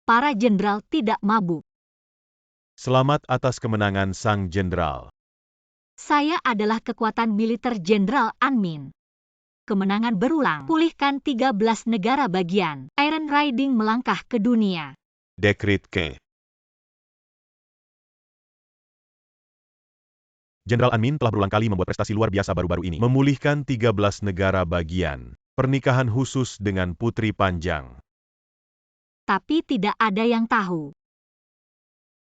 para jenderal tidak mabuk. Selamat atas kemenangan Sang Jenderal. Saya adalah kekuatan militer Jenderal Anmin. Kemenangan berulang. Pulihkan 13 negara bagian. Iron Riding melangkah ke dunia. Dekrit Ke. Jenderal Anmin telah berulang kali membuat prestasi luar biasa baru-baru ini. Memulihkan 13 negara bagian. Pernikahan khusus dengan Putri Panjang. Tapi tidak ada yang tahu.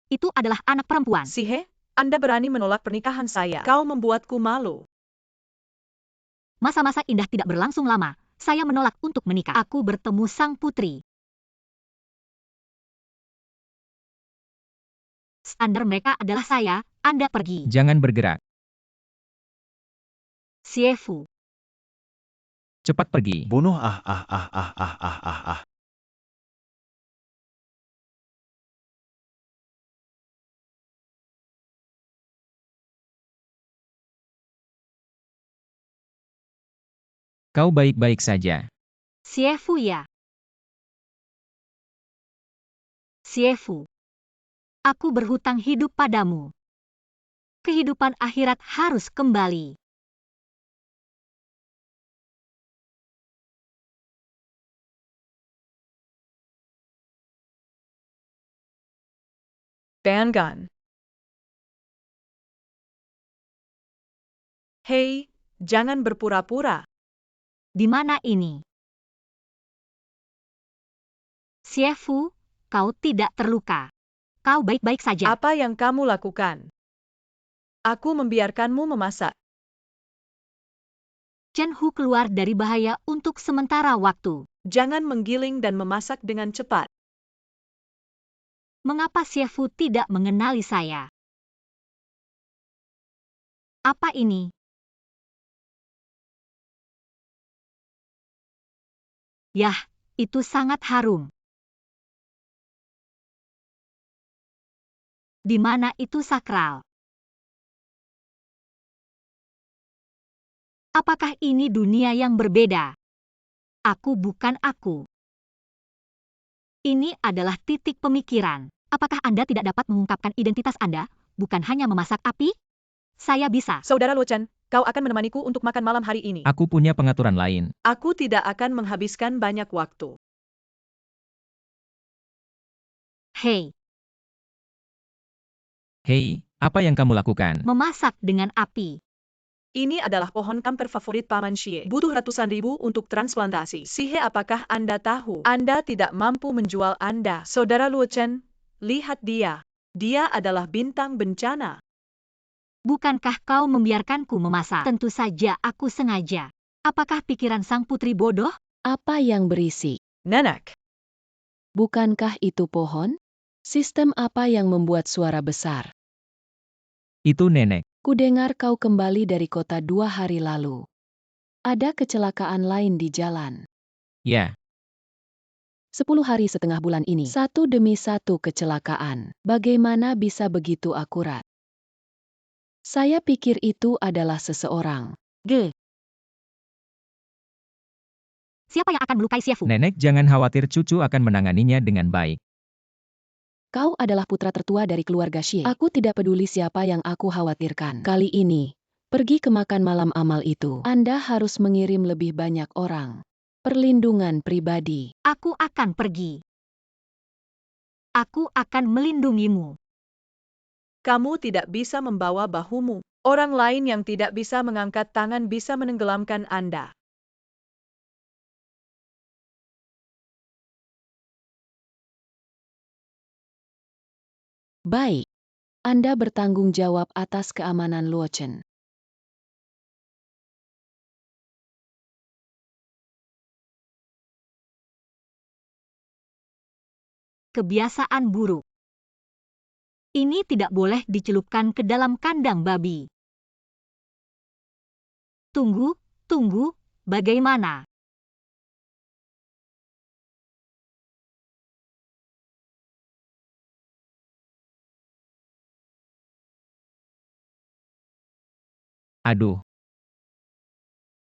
Itu adalah anak perempuan. Sihe, Anda berani menolak pernikahan saya. Kau membuatku malu. Masa-masa indah tidak berlangsung lama. Saya menolak untuk menikah. Aku bertemu sang putri. Standar mereka adalah saya, Anda pergi. Jangan bergerak. Siefu. Cepat pergi. Bunuh Kau baik-baik saja. Siefu ya. Siefu. Aku berhutang hidup padamu. Kehidupan akhirat harus kembali. Bangan. Hei, jangan berpura-pura. Di mana ini? Siefu, kau tidak terluka. Kau baik-baik saja. Apa yang kamu lakukan? Aku membiarkanmu memasak. Chen Hu keluar dari bahaya untuk sementara waktu. Jangan menggiling dan memasak dengan cepat. Mengapa Siefu tidak mengenali saya? Apa ini? Yah, itu sangat harum. Di mana itu sakral? Apakah ini dunia yang berbeda? Aku bukan aku. Ini adalah titik pemikiran. Apakah Anda tidak dapat mengungkapkan identitas Anda, bukan hanya memasak api? Saya bisa. Saudara Luochen, kau akan menemaniku untuk makan malam hari ini. Aku punya pengaturan lain. Aku tidak akan menghabiskan banyak waktu. Hei, Hei, apa yang kamu lakukan? memasak dengan api. Ini adalah pohon kamper favorit Paman Xie. Butuh ratusan ribu untuk transplantasi. Sihe, apakah Anda tahu? Anda tidak mampu menjual Anda. Saudara Luochen, lihat dia. Dia adalah bintang bencana. Bukankah kau membiarkanku memasak? Tentu saja aku sengaja. Apakah pikiran sang putri bodoh? Apa yang berisik? Nenek. Bukankah itu pohon? Sistem apa yang membuat suara besar? Itu nenek. Kudengar kau kembali dari kota 2 hari lalu. Ada kecelakaan lain di jalan. Ya, 10 hari setengah bulan ini, satu demi satu kecelakaan. Bagaimana bisa begitu akurat? Saya pikir itu adalah seseorang. Siapa yang akan melukai Siefu? nenek jangan khawatir, cucu akan menanganinya dengan baik. Kau adalah putra tertua dari keluarga Xie. Aku tidak peduli siapa yang aku khawatirkan. Kali ini, pergi ke makan malam amal itu. Anda harus mengirim lebih banyak orang. Perlindungan pribadi. Aku akan pergi. Aku akan melindungimu. Kamu tidak bisa membawa bahumu. Orang lain yang tidak bisa mengangkat tangan bisa menenggelamkan Anda. Baik. Anda bertanggung jawab atas keamanan Luochen. Kebiasaan buruk. Ini tidak boleh dicelupkan ke dalam kandang babi. Tunggu, bagaimana? Aduh.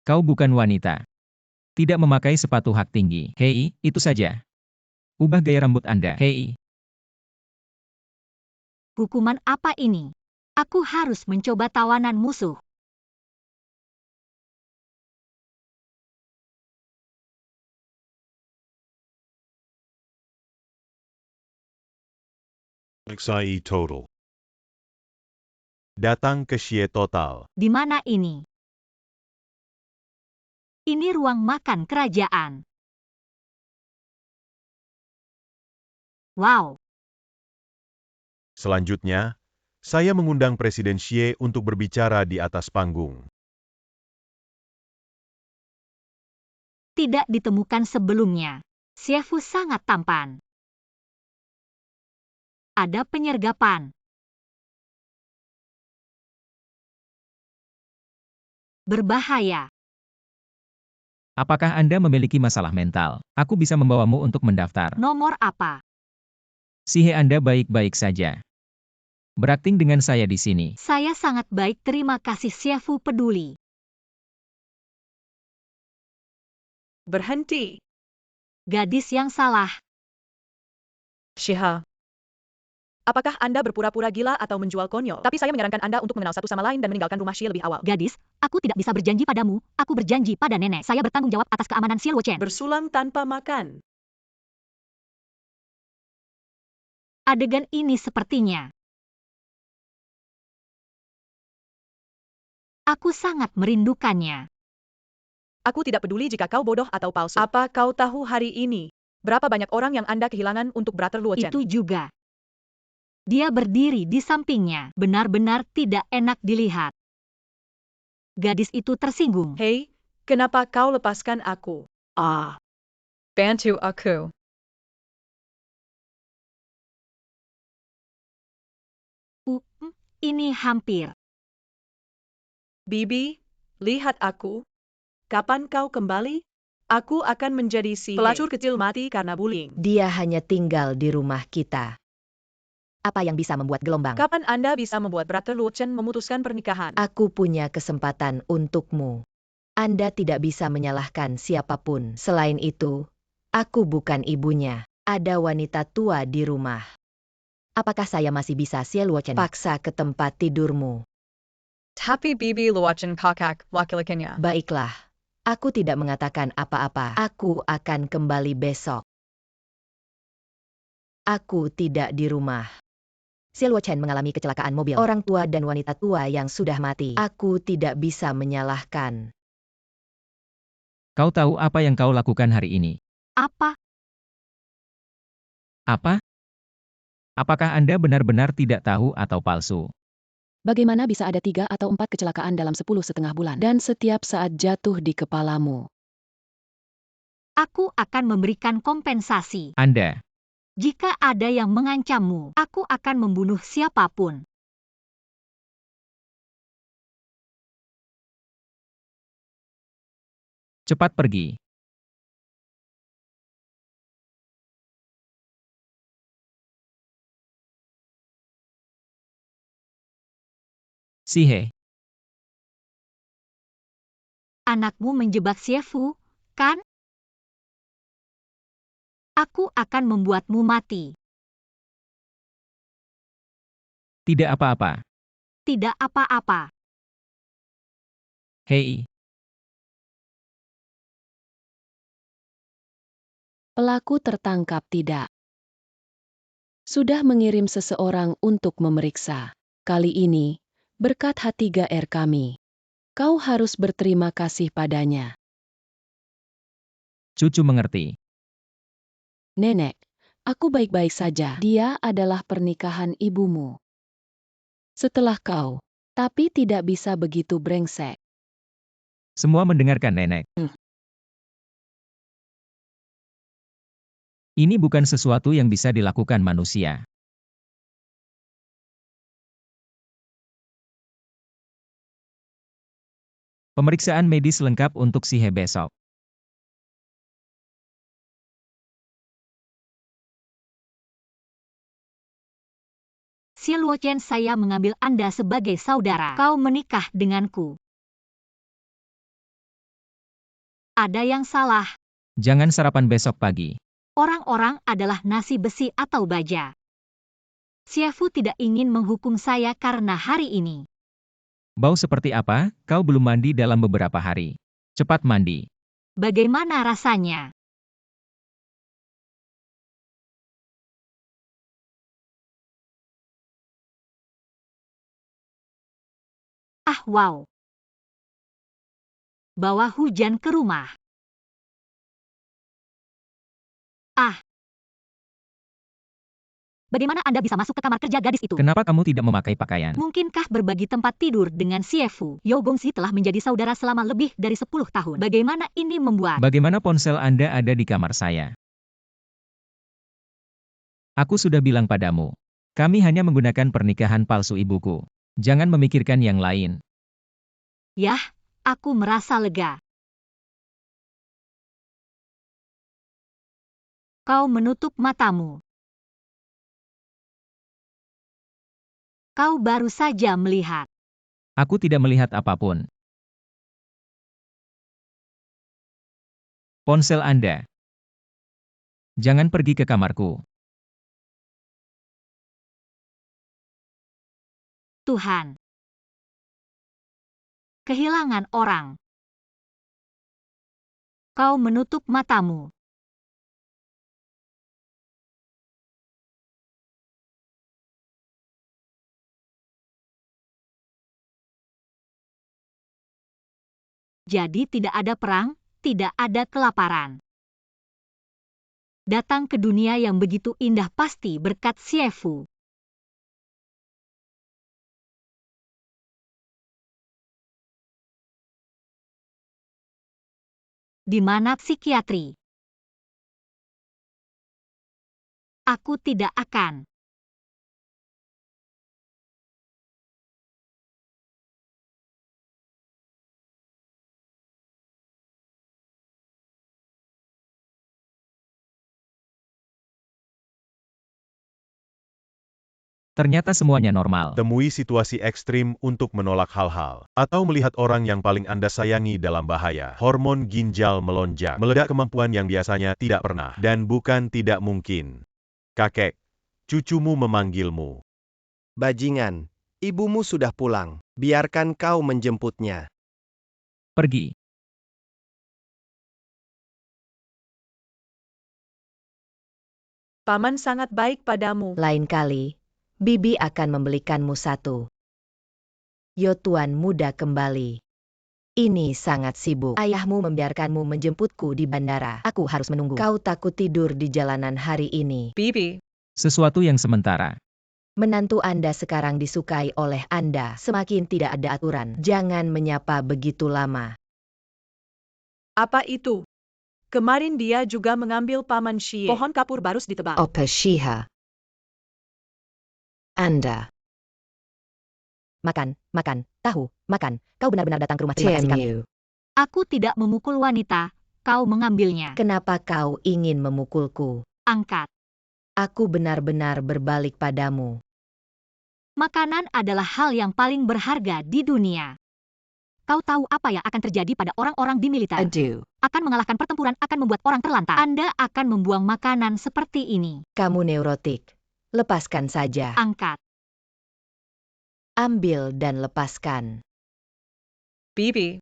Kau bukan wanita. Tidak memakai sepatu hak tinggi. Hei, itu saja. Ubah gaya rambut Anda. Hei, Hukuman apa ini? Aku harus mencoba tawanan musuh. XIE Total. Datang ke Xie Total. Di mana ini? Ini ruang makan kerajaan. Wow, Selanjutnya, saya mengundang Presiden Xie untuk berbicara di atas panggung. tidak ditemukan sebelumnya. Xiefu sangat tampan. Ada penyergapan. Berbahaya. apakah Anda memiliki masalah mental? Aku bisa membawamu untuk mendaftar. Nomor apa? Sihe Anda baik-baik saja. Berakting dengan saya di sini. Saya sangat baik, terima kasih. Xiefu peduli. Berhenti. Gadis yang salah. Shiha. Apakah Anda berpura-pura gila atau menjual konyol? Tapi saya menyarankan Anda untuk mengenal satu sama lain dan meninggalkan rumah Xie lebih awal. Gadis, aku tidak bisa berjanji padamu. Aku berjanji pada nenek. Saya bertanggung jawab atas keamanan Xie Luochen. Bersulam tanpa makan. Adegan ini sepertinya. Aku sangat merindukannya. Aku tidak peduli jika kau bodoh atau palsu. Apa kau tahu hari ini? Berapa banyak orang yang Anda kehilangan untuk Brother Luochen? Itu juga. Dia berdiri di sampingnya. Benar-benar tidak enak dilihat. Gadis itu tersinggung. Hei, kenapa kau lepaskan aku? Bantu aku. Ini hampir. Bibi, lihat aku. Kapan kau kembali? Aku akan menjadi si pelacur kecil mati karena bullying. Dia hanya tinggal di rumah kita. Apa yang bisa membuat gelombang? Kapan Anda bisa membuat Brother Luochen memutuskan pernikahan? Aku punya kesempatan untukmu. Anda tidak bisa menyalahkan siapapun. Selain itu, aku bukan ibunya. Ada wanita tua di rumah. Apakah saya masih bisa Xie Luochen paksa ke tempat tidurmu? Tapi Bibi Luochen kakak laki-lakinya. Baiklah, aku tidak mengatakan apa-apa. Aku akan kembali besok. Aku tidak di rumah. Xie Luochen mengalami kecelakaan mobil. Orang tua dan wanita tua yang sudah mati. Aku tidak bisa menyalahkan. Kau tahu apa yang kau lakukan hari ini? Apa? Apa? Apakah Anda benar-benar tidak tahu atau palsu? Bagaimana bisa ada 3 atau 4 kecelakaan dalam 10,5 bulan? Dan setiap saat jatuh di kepalamu. Aku akan memberikan kompensasi. Anda, Jika ada yang mengancammu, aku akan membunuh siapapun. cepat pergi. Sihe, Anakmu menjebak Xiefu, kan? Aku akan membuatmu mati. tidak apa-apa. Tidak apa-apa. Hei, Pelaku tertangkap tidak. Sudah mengirim seseorang untuk memeriksa. Kali ini, berkat H3R kami. Kau harus berterima kasih padanya. cucu mengerti. Nenek, aku baik-baik saja. Dia adalah pernikahan ibumu. Setelah kau, tapi tidak bisa begitu brengsek. Semua mendengarkan nenek. Ini bukan sesuatu yang bisa dilakukan manusia. Pemeriksaan medis lengkap untuk Sihe besok. Xie Luochen, saya mengambil Anda sebagai saudara. Kau menikah denganku. Ada yang salah. Jangan sarapan besok pagi. Orang-orang adalah nasi besi atau baja. Siefu tidak ingin menghukum saya karena hari ini. Bau seperti apa? Kau belum mandi dalam beberapa hari. Cepat mandi. Bagaimana rasanya? Ah, wow. Bawa hujan ke rumah. Ah. Bagaimana Anda bisa masuk ke kamar kerja gadis itu? Kenapa kamu tidak memakai pakaian? Mungkinkah berbagi tempat tidur dengan Siefu? Yo Gongsi telah menjadi saudara selama lebih dari 10 tahun. Bagaimana ini membuat? Bagaimana ponsel Anda ada di kamar saya? Aku sudah bilang padamu. Kami hanya menggunakan pernikahan palsu ibuku. Jangan memikirkan yang lain. Yah, aku merasa lega. Kau menutup matamu. Kau baru saja melihat. Aku tidak melihat apapun. Ponsel Anda. Jangan pergi ke kamarku. Tuhan. Kehilangan orang. Kau menutup matamu. Jadi tidak ada perang, tidak ada kelaparan. Datang ke dunia yang begitu indah pasti berkat Siefu. Di mana psikiatri? Aku tidak akan. Ternyata semuanya normal. Temui situasi ekstrim untuk menolak hal-hal, atau melihat orang yang paling Anda sayangi dalam bahaya. Hormon ginjal melonjak, meledak kemampuan yang biasanya tidak pernah, dan bukan tidak mungkin. Kakek, cucumu memanggilmu. Bajingan, ibumu sudah pulang. Biarkan kau menjemputnya. Pergi. Paman sangat baik padamu. Lain kali, Bibi akan membelikanmu satu. Yo tuan muda kembali. Ini sangat sibuk. Ayahmu membiarkanmu menjemputku di bandara. Aku harus menunggu. Kau takut tidur di jalanan hari ini. Bibi, Sesuatu yang sementara. Menantu Anda sekarang disukai oleh Anda. Semakin tidak ada aturan. Jangan menyapa begitu lama. apa itu? Kemarin dia juga mengambil Paman Shie. Pohon kapur barus ditebang. Opa Shiha. Anda. Makan, tahu, makan. Kau benar-benar datang ke rumah terima kasih kami. Aku tidak memukul wanita, kau mengambilnya. Kenapa kau ingin memukulku? Angkat. Aku benar-benar berbalik padamu. Makanan adalah hal yang paling berharga di dunia. Kau tahu apa yang akan terjadi pada orang-orang di militer? Aduh. Akan mengalahkan pertempuran, akan membuat orang terlantar. Anda akan membuang makanan seperti ini. Kamu neurotik. Lepaskan saja. Angkat. Ambil dan lepaskan. Bibi,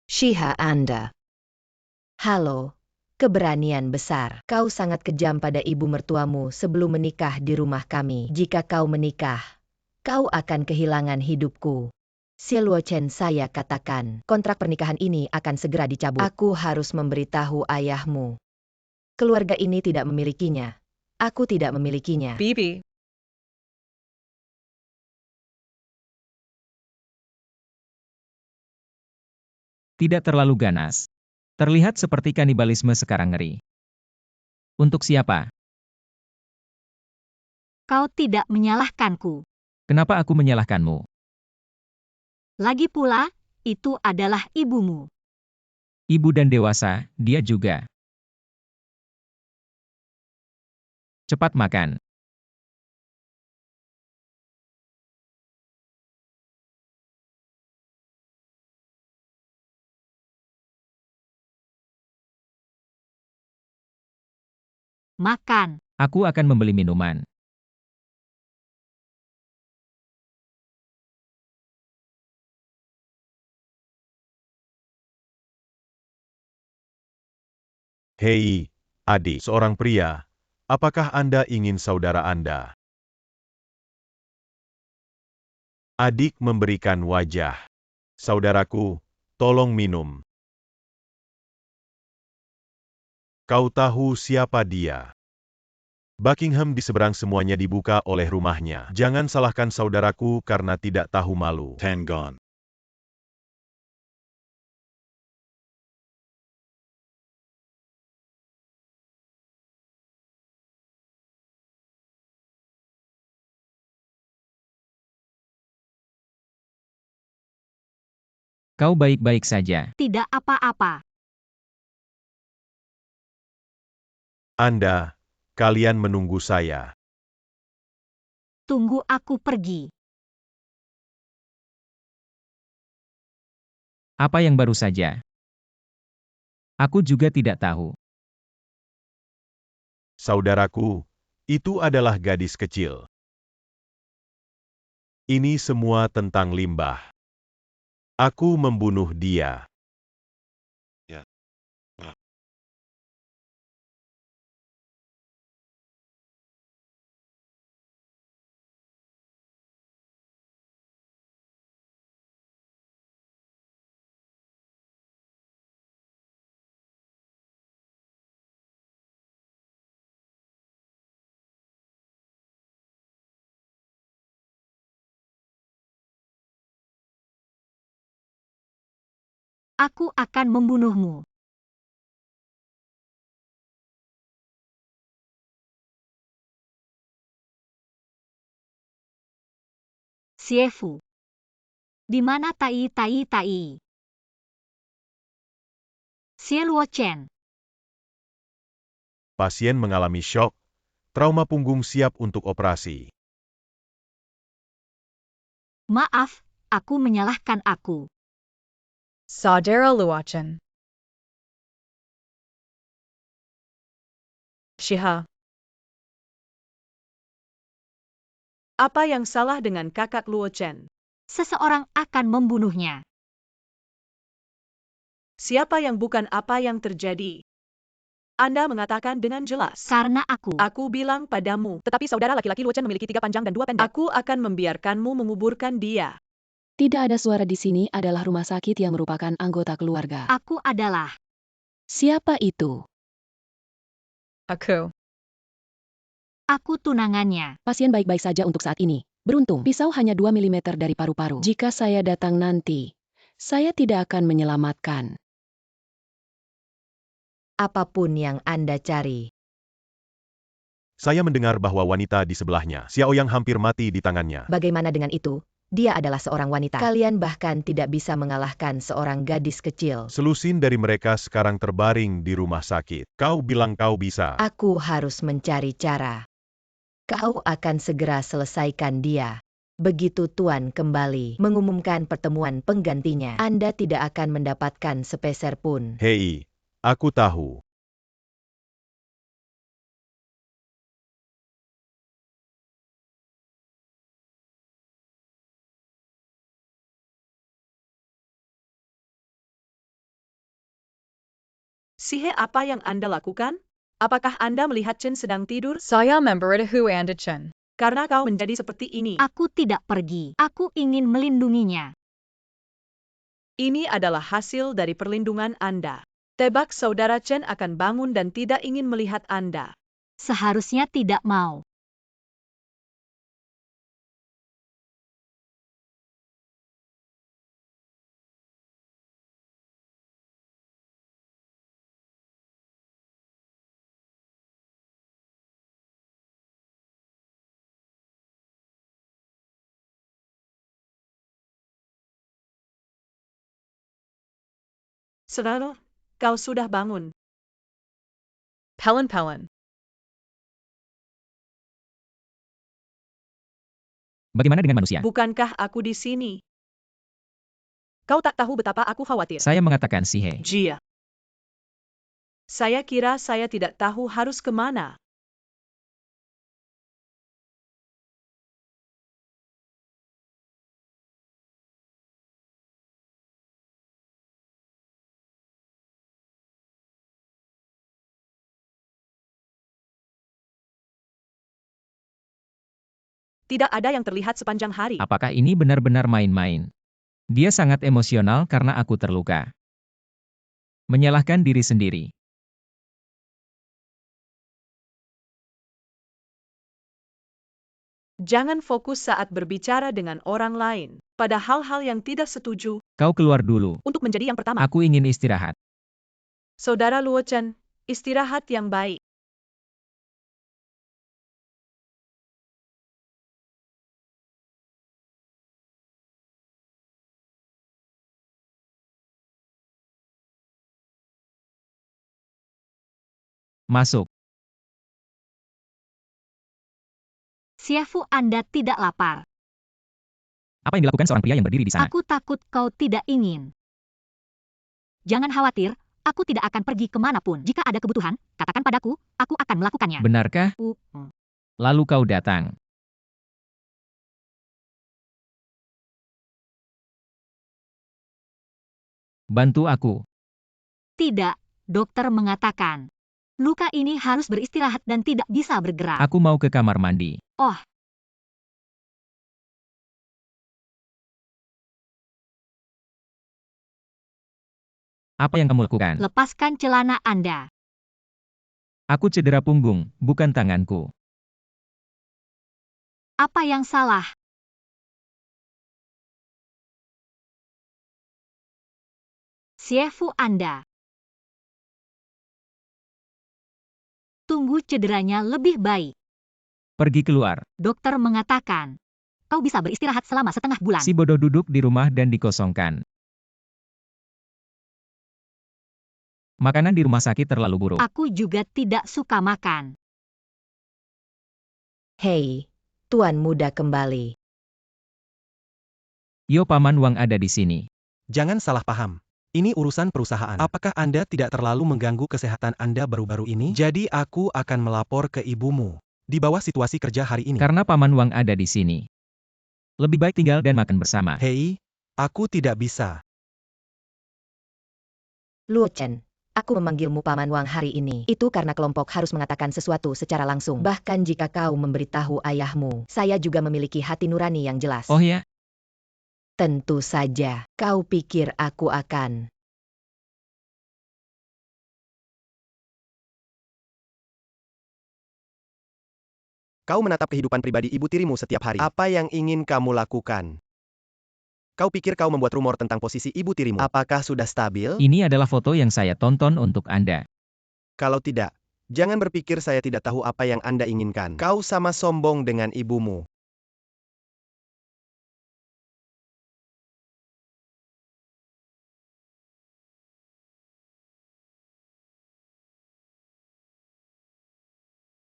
Shiha Anda. Halo. Keberanian besar. Kau sangat kejam pada ibu mertuamu sebelum menikah di rumah kami. Jika kau menikah, kau akan kehilangan hidupku. Siluo Chen, saya katakan, kontrak pernikahan ini akan segera dicabut. Aku harus memberitahu ayahmu. Keluarga ini tidak memilikinya. Aku tidak memilikinya. Bibi, Tidak terlalu ganas. Terlihat seperti kanibalisme sekarang ngeri. Untuk siapa? Kau tidak menyalahkanku. Kenapa aku menyalahkanmu? Lagi pula, itu adalah ibumu. Ibu dan dewasa, dia juga. Cepat makan. Makan. Aku akan membeli minuman. Hei, adik, seorang pria, apakah Anda ingin saudara Anda? Adik memberikan wajah. Saudaraku, tolong minum. Kau tahu siapa dia? Buckingham di seberang semuanya dibuka oleh rumahnya. Jangan salahkan saudaraku karena tidak tahu malu. Tangon. Kau baik-baik saja. Tidak apa-apa. Anda, kalian menunggu saya. Tunggu aku pergi. Apa yang baru saja? Aku juga tidak tahu. Saudaraku, itu adalah gadis kecil. Ini semua tentang limbah. Aku membunuh dia. Aku akan membunuhmu. Siefu. Di mana Tai? Xie Luochen. Pasien mengalami syok, trauma punggung siap untuk operasi. Maaf, aku menyalahkan aku. Saudara Luochen. Shiha. Apa yang salah dengan kakak Luochen? Seseorang akan membunuhnya. Siapa yang bukan apa yang terjadi? Anda mengatakan dengan jelas. Karena aku. Aku bilang padamu, tetapi saudara laki-laki Luochen memiliki 3 panjang dan 2 pendek. Aku akan membiarkanmu menguburkan dia. Tidak ada suara di sini adalah rumah sakit yang merupakan anggota keluarga. Aku adalah. Siapa itu? Aku. Aku tunangannya. Pasien baik-baik saja untuk saat ini. Beruntung, pisau hanya 2 mm dari paru-paru. Jika saya datang nanti, saya tidak akan menyelamatkan. Apapun yang Anda cari. Saya mendengar bahwa wanita di sebelahnya, Xiao yang hampir mati di tangannya. Bagaimana dengan itu? Dia adalah seorang wanita. Kalian bahkan tidak bisa mengalahkan seorang gadis kecil. Selusin dari mereka sekarang terbaring di rumah sakit. Kau bilang kau bisa. Aku harus mencari cara. Kau akan segera selesaikan dia. Begitu Tuan kembali mengumumkan pertemuan penggantinya, Anda tidak akan mendapatkan sepeser pun. Hei, aku tahu. Sihe, apa yang Anda lakukan? Apakah Anda melihat Chen sedang tidur? Saya memberitahu Anda Chen. Karena kau menjadi seperti ini. Aku tidak pergi. Aku ingin melindunginya. Ini adalah hasil dari perlindungan Anda. Tebak saudara Chen akan bangun dan tidak ingin melihat Anda. Seharusnya tidak mau. Saudara, kau sudah bangun. Pelen. Bagaimana dengan manusia? Bukankah aku di sini? Kau tak tahu betapa aku khawatir. Saya mengatakan Sihe. Jia. Saya kira saya tidak tahu harus kemana. Tidak ada yang terlihat sepanjang hari. Apakah ini benar-benar main-main? Dia sangat emosional karena aku terluka. Menyalahkan diri sendiri. Jangan fokus saat berbicara dengan orang lain pada hal-hal yang tidak setuju Kau keluar dulu. untuk menjadi yang pertama. Aku ingin istirahat. Saudara Luo Chen, istirahat yang baik. Masuk. Siefu, Anda tidak lapar. Apa yang dilakukan seorang pria yang berdiri di sana? Aku takut kau tidak ingin. Jangan khawatir, aku tidak akan pergi kemanapun. Jika ada kebutuhan, katakan padaku, aku akan melakukannya. Benarkah? Lalu kau datang. Bantu aku. Tidak, dokter mengatakan. Luka ini harus beristirahat dan tidak bisa bergerak. Aku mau ke kamar mandi. Oh. Apa yang kamu lakukan? Lepaskan celana Anda. Aku cedera punggung, bukan tanganku. Apa yang salah? Siefu Anda. Tunggu cederanya lebih baik. Pergi keluar. Dokter mengatakan, kau bisa beristirahat selama setengah bulan. Si bodoh duduk di rumah dan dikosongkan. Makanan di rumah sakit terlalu buruk. Aku juga tidak suka makan. Hei, Tuan Muda kembali. Yo, Paman Wang ada di sini. Jangan salah paham. Ini urusan perusahaan. Apakah Anda tidak terlalu mengganggu kesehatan Anda baru-baru ini? Jadi aku akan melapor ke ibumu. Di bawah situasi kerja hari ini. Karena Paman Wang ada di sini. Lebih baik tinggal dan makan bersama. Hei, aku tidak bisa. Luo Chen, aku memanggilmu Paman Wang hari ini. Itu karena kelompok harus mengatakan sesuatu secara langsung. Bahkan jika kau memberitahu ayahmu, saya juga memiliki hati nurani yang jelas. Oh ya? Tentu saja, kau pikir aku akan. Kau menatap kehidupan pribadi ibu tirimu setiap hari. Apa yang ingin kamu lakukan? Kau pikir kau membuat rumor tentang posisi ibu tirimu? Apakah sudah stabil? Ini adalah foto yang saya tonton untuk Anda. Kalau tidak, jangan berpikir saya tidak tahu apa yang Anda inginkan. Kau sama sombong dengan ibumu.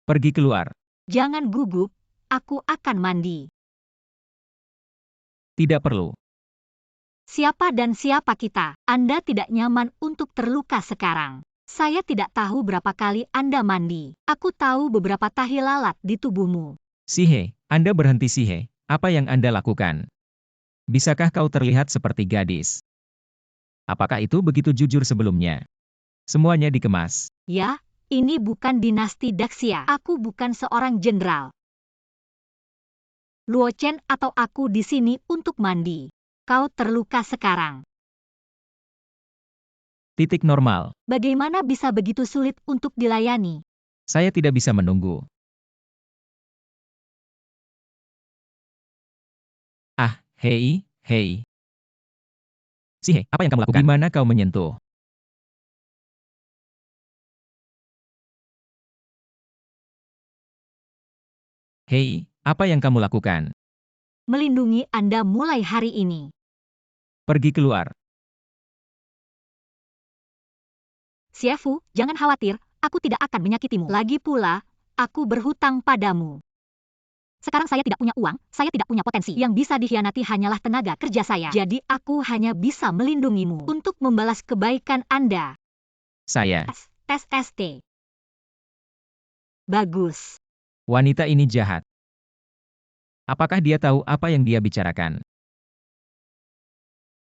Pergi keluar. Jangan gugup, aku akan mandi. Tidak perlu. Siapa dan siapa kita? Anda tidak nyaman untuk terluka sekarang. Saya tidak tahu berapa kali Anda mandi. Aku tahu beberapa tahi lalat di tubuhmu. Sihe, Anda berhenti Sihe. Apa yang Anda lakukan? Bisakah kau terlihat seperti gadis? Apakah itu begitu jujur sebelumnya? Semuanya dikemas. Ya, ini bukan dinasti Daxia. Aku bukan seorang jenderal. Luo Chen atau aku di sini untuk mandi. Kau terluka sekarang. Titik normal. Bagaimana bisa begitu sulit untuk dilayani? Saya tidak bisa menunggu. Ah, hei, hei. Sihe, apa yang kamu lakukan? Gimana kau menyentuh? Hei, apa yang kamu lakukan? Melindungi Anda mulai hari ini. Pergi keluar. Siefu, jangan khawatir, aku tidak akan menyakitimu. Lagi pula, aku berhutang padamu. Sekarang saya tidak punya uang, saya tidak punya potensi. Yang bisa dikhianati hanyalah tenaga kerja saya. Jadi aku hanya bisa melindungimu untuk membalas kebaikan Anda. Saya. Tes ST. Bagus. Wanita ini jahat. Apakah dia tahu apa yang dia bicarakan?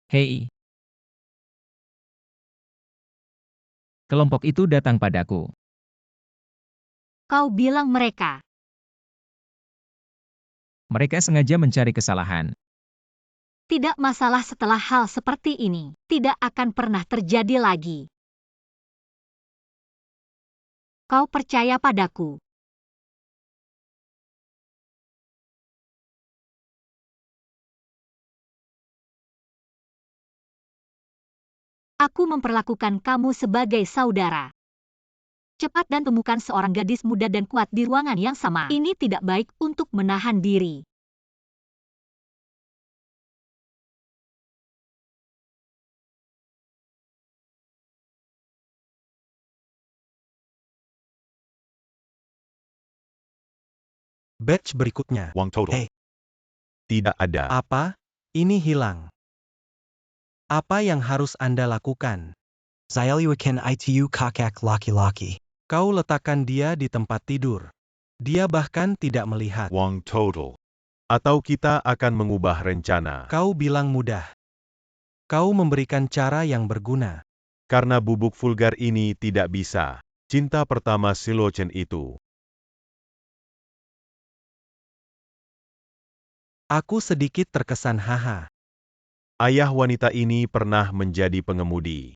Hei. Kelompok itu datang padaku. Kau bilang mereka. Mereka sengaja mencari kesalahan. Tidak masalah setelah hal seperti ini. Tidak akan pernah terjadi lagi. Kau percaya padaku. Aku memperlakukan kamu sebagai saudara. Cepat dan temukan seorang gadis muda dan kuat di ruangan yang sama. Ini tidak baik untuk menahan diri. Batch berikutnya. Uang total. Hei. Tidak ada. Apa? Ini hilang. Apa yang harus Anda lakukan? Zailuakan itu kakak laki-laki. Kau letakkan dia di tempat tidur. Dia bahkan tidak melihat. Uang total. Atau kita akan mengubah rencana. Kau bilang mudah. Kau memberikan cara yang berguna. Karena bubuk vulgar ini tidak bisa. Cinta pertama Silochen itu. Aku sedikit terkesan haha. Ayah wanita ini pernah menjadi pengemudi.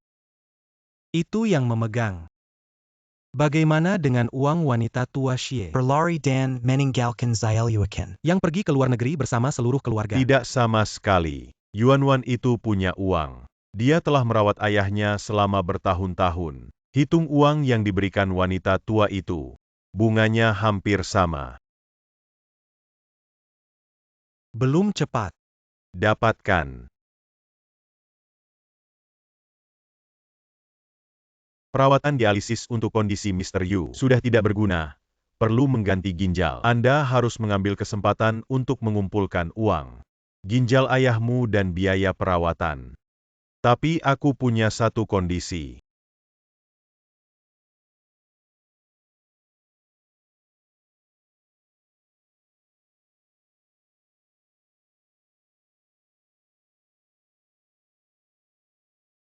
Itu yang memegang. Bagaimana dengan uang wanita tua Xie? Berlari dan meninggalkan Zailuakan. Yang pergi ke luar negeri bersama seluruh keluarga. Tidak sama sekali. Yuan itu punya uang. Dia telah merawat ayahnya selama bertahun-tahun. Hitung uang yang diberikan wanita tua itu. Bunganya hampir sama. Belum cepat. Dapatkan. Perawatan dialisis untuk kondisi Mr. Yu sudah tidak berguna. Perlu mengganti ginjal. Anda harus mengambil kesempatan untuk mengumpulkan uang. Ginjal ayahmu dan biaya perawatan. Tapi aku punya satu kondisi.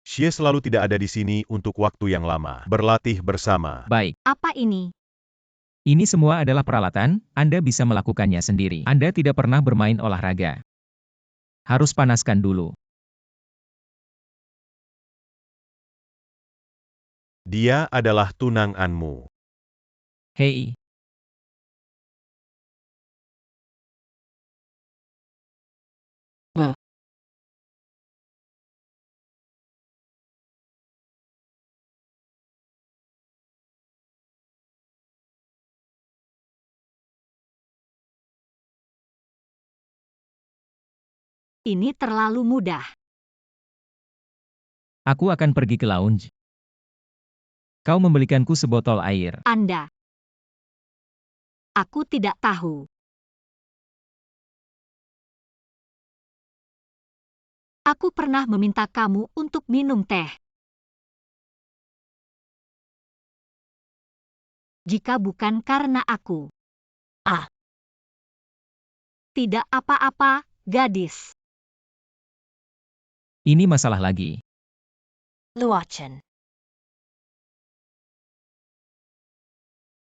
Xie selalu tidak ada di sini untuk waktu yang lama. Berlatih bersama. Baik. Apa ini? Ini semua adalah peralatan, Anda bisa melakukannya sendiri. Anda tidak pernah bermain olahraga. Harus panaskan dulu. Dia adalah tunanganmu. Hei. Ini terlalu mudah. Aku akan pergi ke lounge. Kau membelikanku sebotol air. Anda. Aku tidak tahu. Aku pernah meminta kamu untuk minum teh. Jika bukan karena aku. Tidak apa-apa, gadis. Ini masalah lagi. Luochen.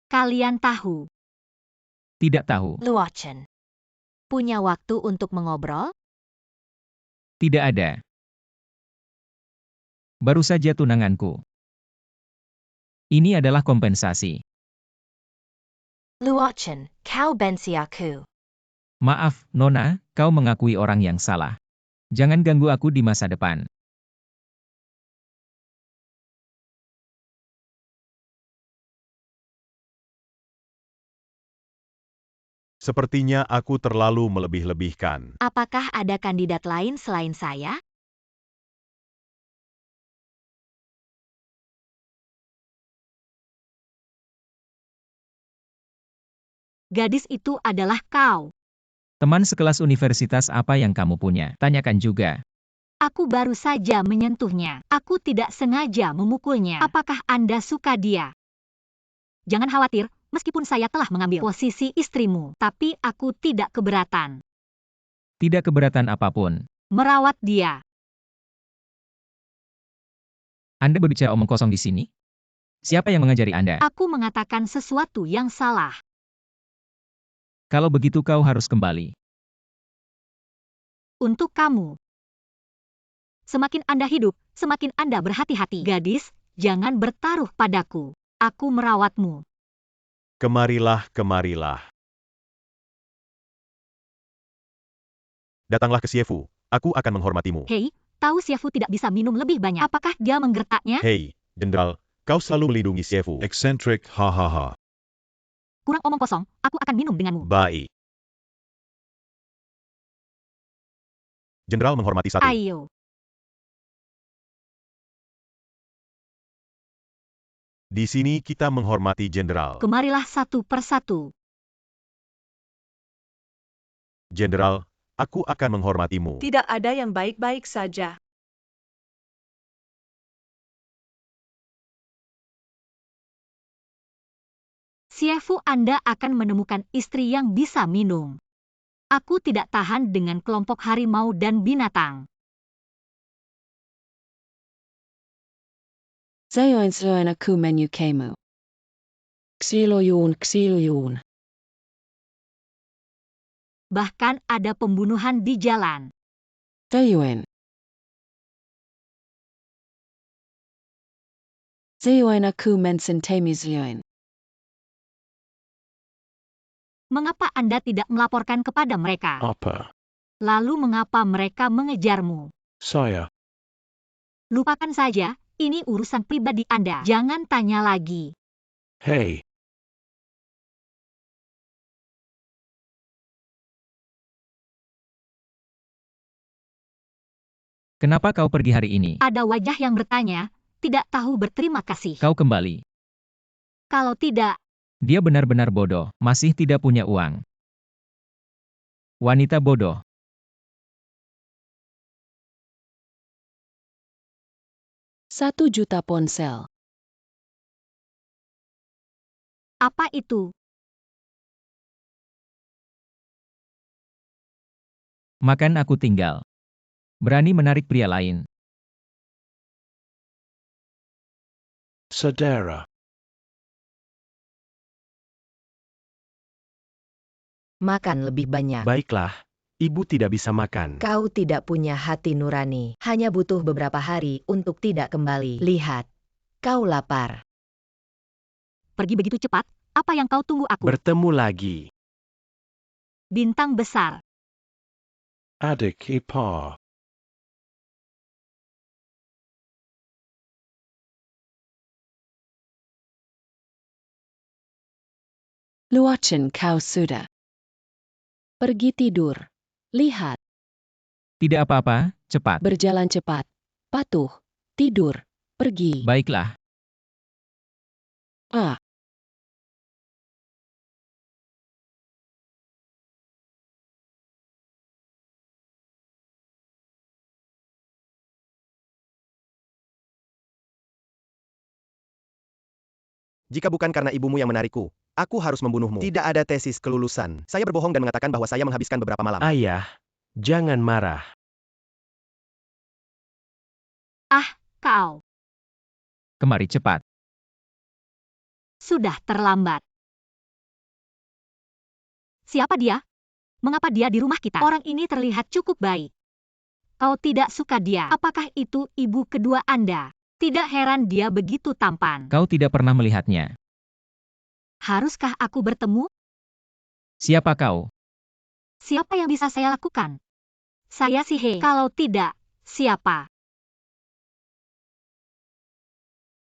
Kalian tahu. Tidak tahu. Luochen. Punya waktu untuk mengobrol? Tidak ada. Baru saja tunanganku. Ini adalah kompensasi. Luochen, kau benci aku. Maaf, Nona, kau mengakui orang yang salah. Jangan ganggu aku di masa depan. Sepertinya aku terlalu melebih-lebihkan. Apakah ada kandidat lain selain saya? Gadis itu adalah kau. Teman sekelas universitas apa yang kamu punya? Tanyakan juga. Aku baru saja menyentuhnya. Aku tidak sengaja memukulnya. Apakah Anda suka dia? Jangan khawatir, meskipun saya telah mengambil posisi istrimu, tapi aku tidak keberatan. Tidak keberatan apapun. Merawat dia. Anda berbicara omong kosong di sini? Siapa yang mengajari Anda? Aku mengatakan sesuatu yang salah. Kalau begitu kau harus kembali. untuk kamu. Semakin Anda hidup, semakin Anda berhati-hati. Gadis, jangan bertaruh padaku. Aku merawatmu. Kemarilah, kemarilah. Datanglah ke Siefu. Aku akan menghormatimu. Hei, tahu Siefu tidak bisa minum lebih banyak. Apakah dia menggertaknya? Hei, Jenderal, kau selalu melindungi Siefu. Eksentrik, hahaha. Kurang omong kosong, aku akan minum denganmu. Baik. Jenderal menghormati satu. Ayo. Di sini kita menghormati Jenderal. Kemarilah satu persatu. Jenderal, aku akan menghormatimu. Tidak ada yang baik-baik saja. Siefu Anda akan menemukan istri yang bisa minum. Aku tidak tahan dengan kelompok harimau dan binatang. Zayoin aku menyukaimu. Xiloyun. Bahkan ada pembunuhan di jalan. Zayoin aku mensentemi Zayoin. Mengapa Anda tidak melaporkan kepada mereka? Apa? Lalu mengapa mereka mengejarmu? Saya. Lupakan saja, ini urusan pribadi Anda. Jangan tanya lagi. Hey. Kenapa kau pergi hari ini? Ada wajah yang bertanya, tidak tahu berterima kasih. Kau kembali. Kalau tidak, Dia benar-benar bodoh, masih tidak punya uang. Wanita bodoh. $1 juta ponsel. apa itu? Makan aku tinggal. Berani menarik pria lain. Saudara. Makan lebih banyak. Baiklah, ibu tidak bisa makan. Kau tidak punya hati nurani, hanya butuh beberapa hari untuk tidak kembali. Lihat, kau lapar. Pergi begitu cepat, apa yang kau tunggu aku? Bertemu lagi. Bintang besar. Adik ipar. Luacen kau sudah. Pergi tidur. Lihat. Tidak apa-apa, cepat. Berjalan cepat. Patuh. Tidur. Pergi. Baiklah. Ah. Jika bukan karena ibumu yang menarikku, aku harus membunuhmu. Tidak ada tesis kelulusan. Saya berbohong dan mengatakan bahwa saya menghabiskan beberapa malam. Ayah, jangan marah. Kau. Kemari cepat. Sudah terlambat. Siapa dia? Mengapa dia di rumah kita? Orang ini terlihat cukup baik. Kau tidak suka dia. Apakah itu ibu kedua Anda? Tidak heran dia begitu tampan. Kau tidak pernah melihatnya. Haruskah aku bertemu? Siapa kau? Siapa yang bisa saya lakukan? Saya si He. Kalau tidak, siapa?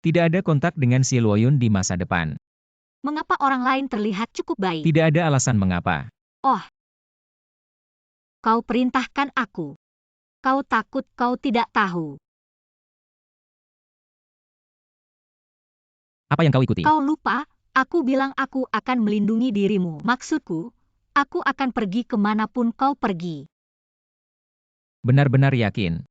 Tidak ada kontak dengan si Luoyun di masa depan. Mengapa orang lain terlihat cukup baik? Tidak ada alasan mengapa. Kau perintahkan aku. Kau takut kau tidak tahu. Apa yang kau ikuti? Kau lupa, aku bilang aku akan melindungi dirimu. Maksudku, aku akan pergi kemanapun kau pergi. Benar-benar yakin.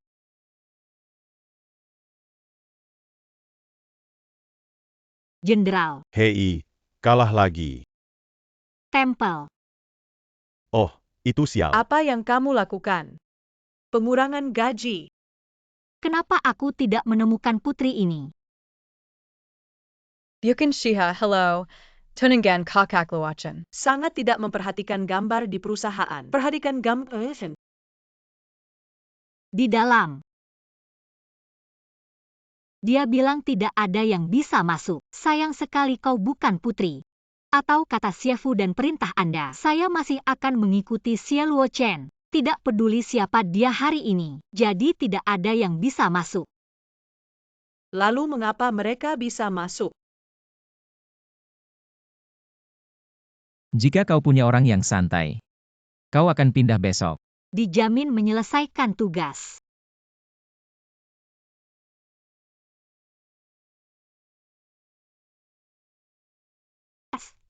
Jenderal, Hei, kalah lagi. tempel. Oh, itu sial. Apa yang kamu lakukan? Pengurangan gaji. Kenapa aku tidak menemukan putri ini? Bukan Shiha, hello. Tunangan kakak luacen. Sangat tidak memperhatikan gambar di perusahaan. Perhatikan gambar. Di dalam. Dia bilang tidak ada yang bisa masuk. Sayang sekali kau bukan putri. Atau kata Xie Fu dan perintah Anda, saya masih akan mengikuti Xie Luo Chen. Tidak peduli siapa dia hari ini. Jadi tidak ada yang bisa masuk. Lalu mengapa mereka bisa masuk? Jika kau punya orang yang santai, kau akan pindah besok. Dijamin menyelesaikan tugas.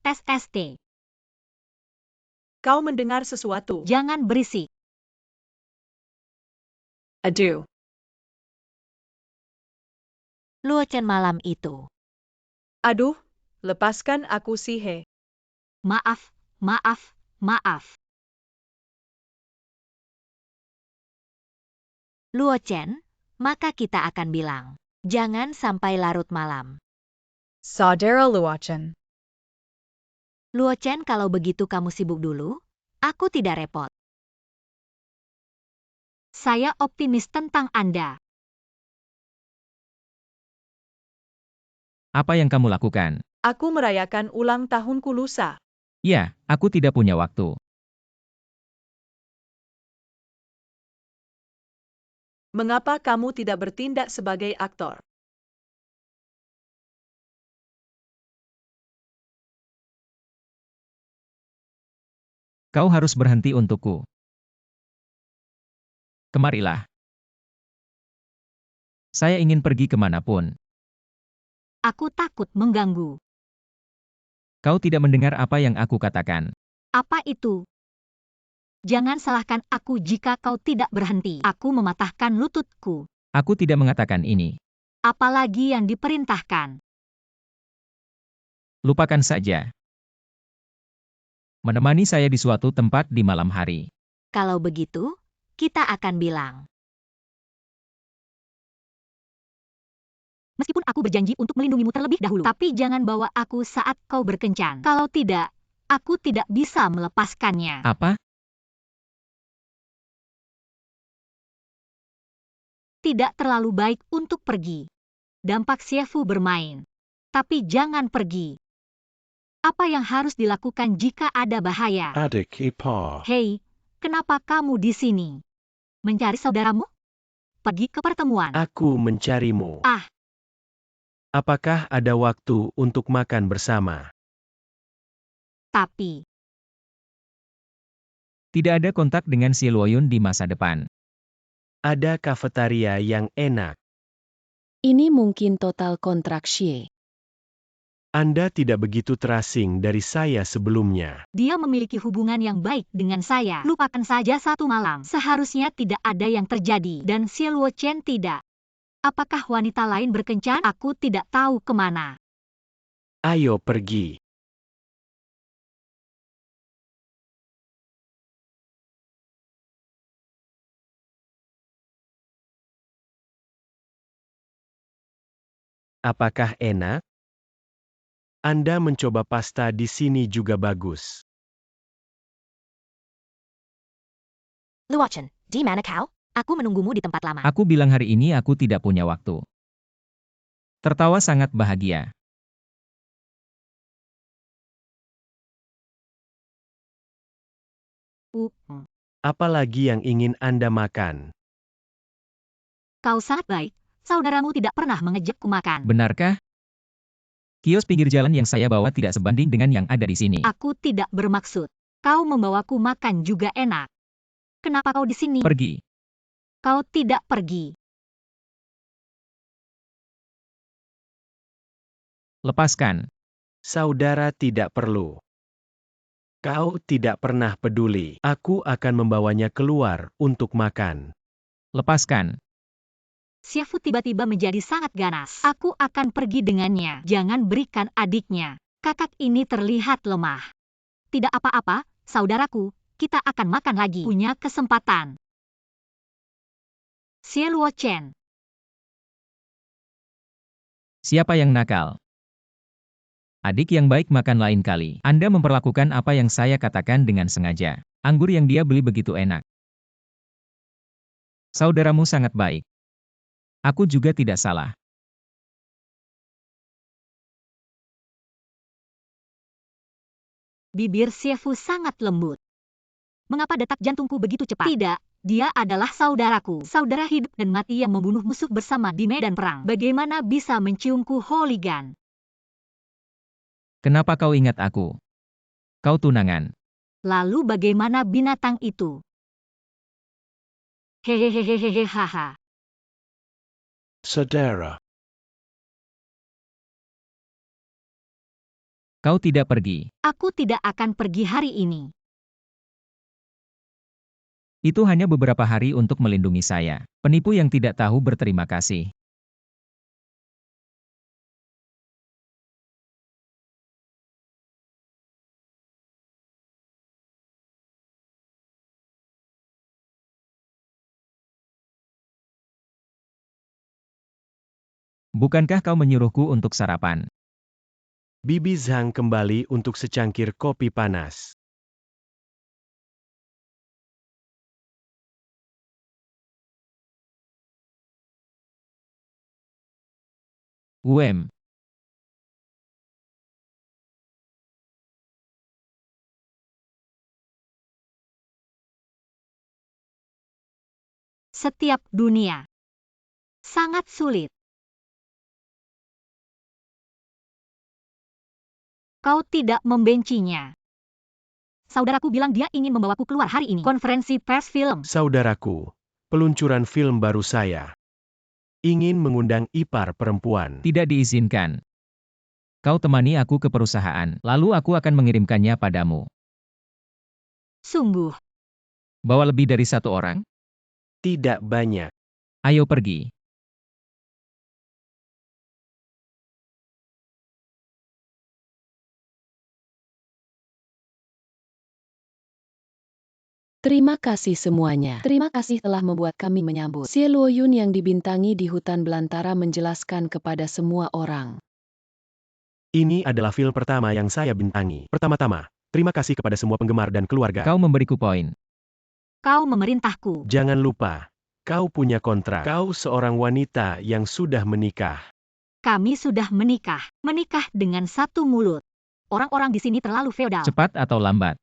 Tes ST. Kau mendengar sesuatu? Jangan berisik. Aduh. Luo Chen malam itu. Aduh, lepaskan aku Xie. Maaf, maaf, maaf. Luo Chen, maka kita akan bilang, jangan sampai larut malam. Saudara Luochen. Luo Chen, kalau begitu kamu sibuk dulu, aku tidak repot. Saya optimis tentang Anda. Apa yang kamu lakukan? Aku merayakan ulang tahunku lusa. Ya, aku tidak punya waktu. Mengapa kamu tidak bertindak sebagai aktor? Kau harus berhenti untukku. Kemarilah. Saya ingin pergi kemanapun. Aku takut mengganggu. Kau tidak mendengar apa yang aku katakan. Apa itu? Jangan salahkan aku jika kau tidak berhenti. Aku mematahkan lututku. Aku tidak mengatakan ini. Apalagi yang diperintahkan. Lupakan saja. Menemani saya di suatu tempat di malam hari. Kalau begitu, kita akan bilang. Meskipun aku berjanji untuk melindungimu terlebih dahulu, tapi jangan bawa aku saat kau berkencan. Kalau tidak, aku tidak bisa melepaskannya. Apa? Tidak terlalu baik untuk pergi. Dampak Xie Fu bermain. Tapi jangan pergi. Apa yang harus dilakukan jika ada bahaya? Adik ipar. Hei, kenapa kamu di sini? Mencari saudaramu? Pergi ke pertemuan. Aku mencarimu. Ah. Apakah ada waktu untuk makan bersama? Tapi. Tidak ada kontak dengan si Luoyun di masa depan. Ada kafetaria yang enak. Ini mungkin total kontrak Xie. Anda tidak begitu terasing dari saya sebelumnya. Dia memiliki hubungan yang baik dengan saya. Lupakan saja satu malam. Seharusnya tidak ada yang terjadi. Dan Xie Luo Chen tidak. Apakah wanita lain berkencan? Aku tidak tahu kemana. Ayo pergi. Apakah enak? Anda mencoba pasta di sini juga bagus. Luo Chen, di mana kau? Aku menunggumu di tempat lama. Aku bilang hari ini aku tidak punya waktu. Tertawa sangat bahagia. Apalagi yang ingin Anda makan? Kau sangat baik. Saudaramu tidak pernah mengejakku makan. Benarkah? Kios pinggir jalan yang saya bawa tidak sebanding dengan yang ada di sini. Aku tidak bermaksud. Kau membawaku makan juga enak. Kenapa kau di sini? Pergi. Kau tidak pergi. Lepaskan. Saudara tidak perlu. Kau tidak pernah peduli. Aku akan membawanya keluar untuk makan. Lepaskan. Xie Fu tiba-tiba menjadi sangat ganas. Aku akan pergi dengannya. Jangan berikan adiknya. Kakak ini terlihat lemah. Tidak apa-apa, saudaraku. Kita akan makan lagi. Punya kesempatan. Xie Luo Chen. Siapa yang nakal? Adik yang baik makan lain kali. Anda memperlakukan apa yang saya katakan dengan sengaja. Anggur yang dia beli begitu enak. Saudaramu sangat baik. Aku juga tidak salah. Bibir Siefu sangat lembut. Mengapa detak jantungku begitu cepat? Tidak, dia adalah saudaraku. Saudara hidup dan mati yang membunuh musuh bersama di medan perang. Bagaimana bisa menciumku, Hooligan? Kenapa kau ingat aku? Kau tunangan. Lalu bagaimana binatang itu? Hehehehehe haha. Saudara. Kau tidak pergi. Aku tidak akan pergi hari ini. Itu hanya beberapa hari untuk melindungi saya. Penipu yang tidak tahu berterima kasih. Bukankah kau menyuruhku untuk sarapan? Bibi Zhang kembali untuk secangkir kopi panas. Wem. Setiap dunia. Sangat sulit. Kau tidak membencinya. Saudaraku bilang dia ingin membawaku keluar hari ini. Konferensi pers film. Saudaraku, peluncuran film baru saya. Ingin mengundang ipar perempuan. Tidak diizinkan. Kau temani aku ke perusahaan, lalu aku akan mengirimkannya padamu. Sungguh. Bawa lebih dari satu orang? Tidak banyak. Ayo pergi. Terima kasih semuanya. Terima kasih telah membuat kami menyambut. Xie Luoyun yang dibintangi di hutan belantara menjelaskan kepada semua orang. Ini adalah film pertama yang saya bintangi. Pertama-tama, terima kasih kepada semua penggemar dan keluarga. Kau memberiku poin. Kau memerintahku. Jangan lupa, kau punya kontrak. Kau seorang wanita yang sudah menikah. Kami sudah menikah. Menikah dengan satu mulut. Orang-orang di sini terlalu feodal. Cepat atau lambat.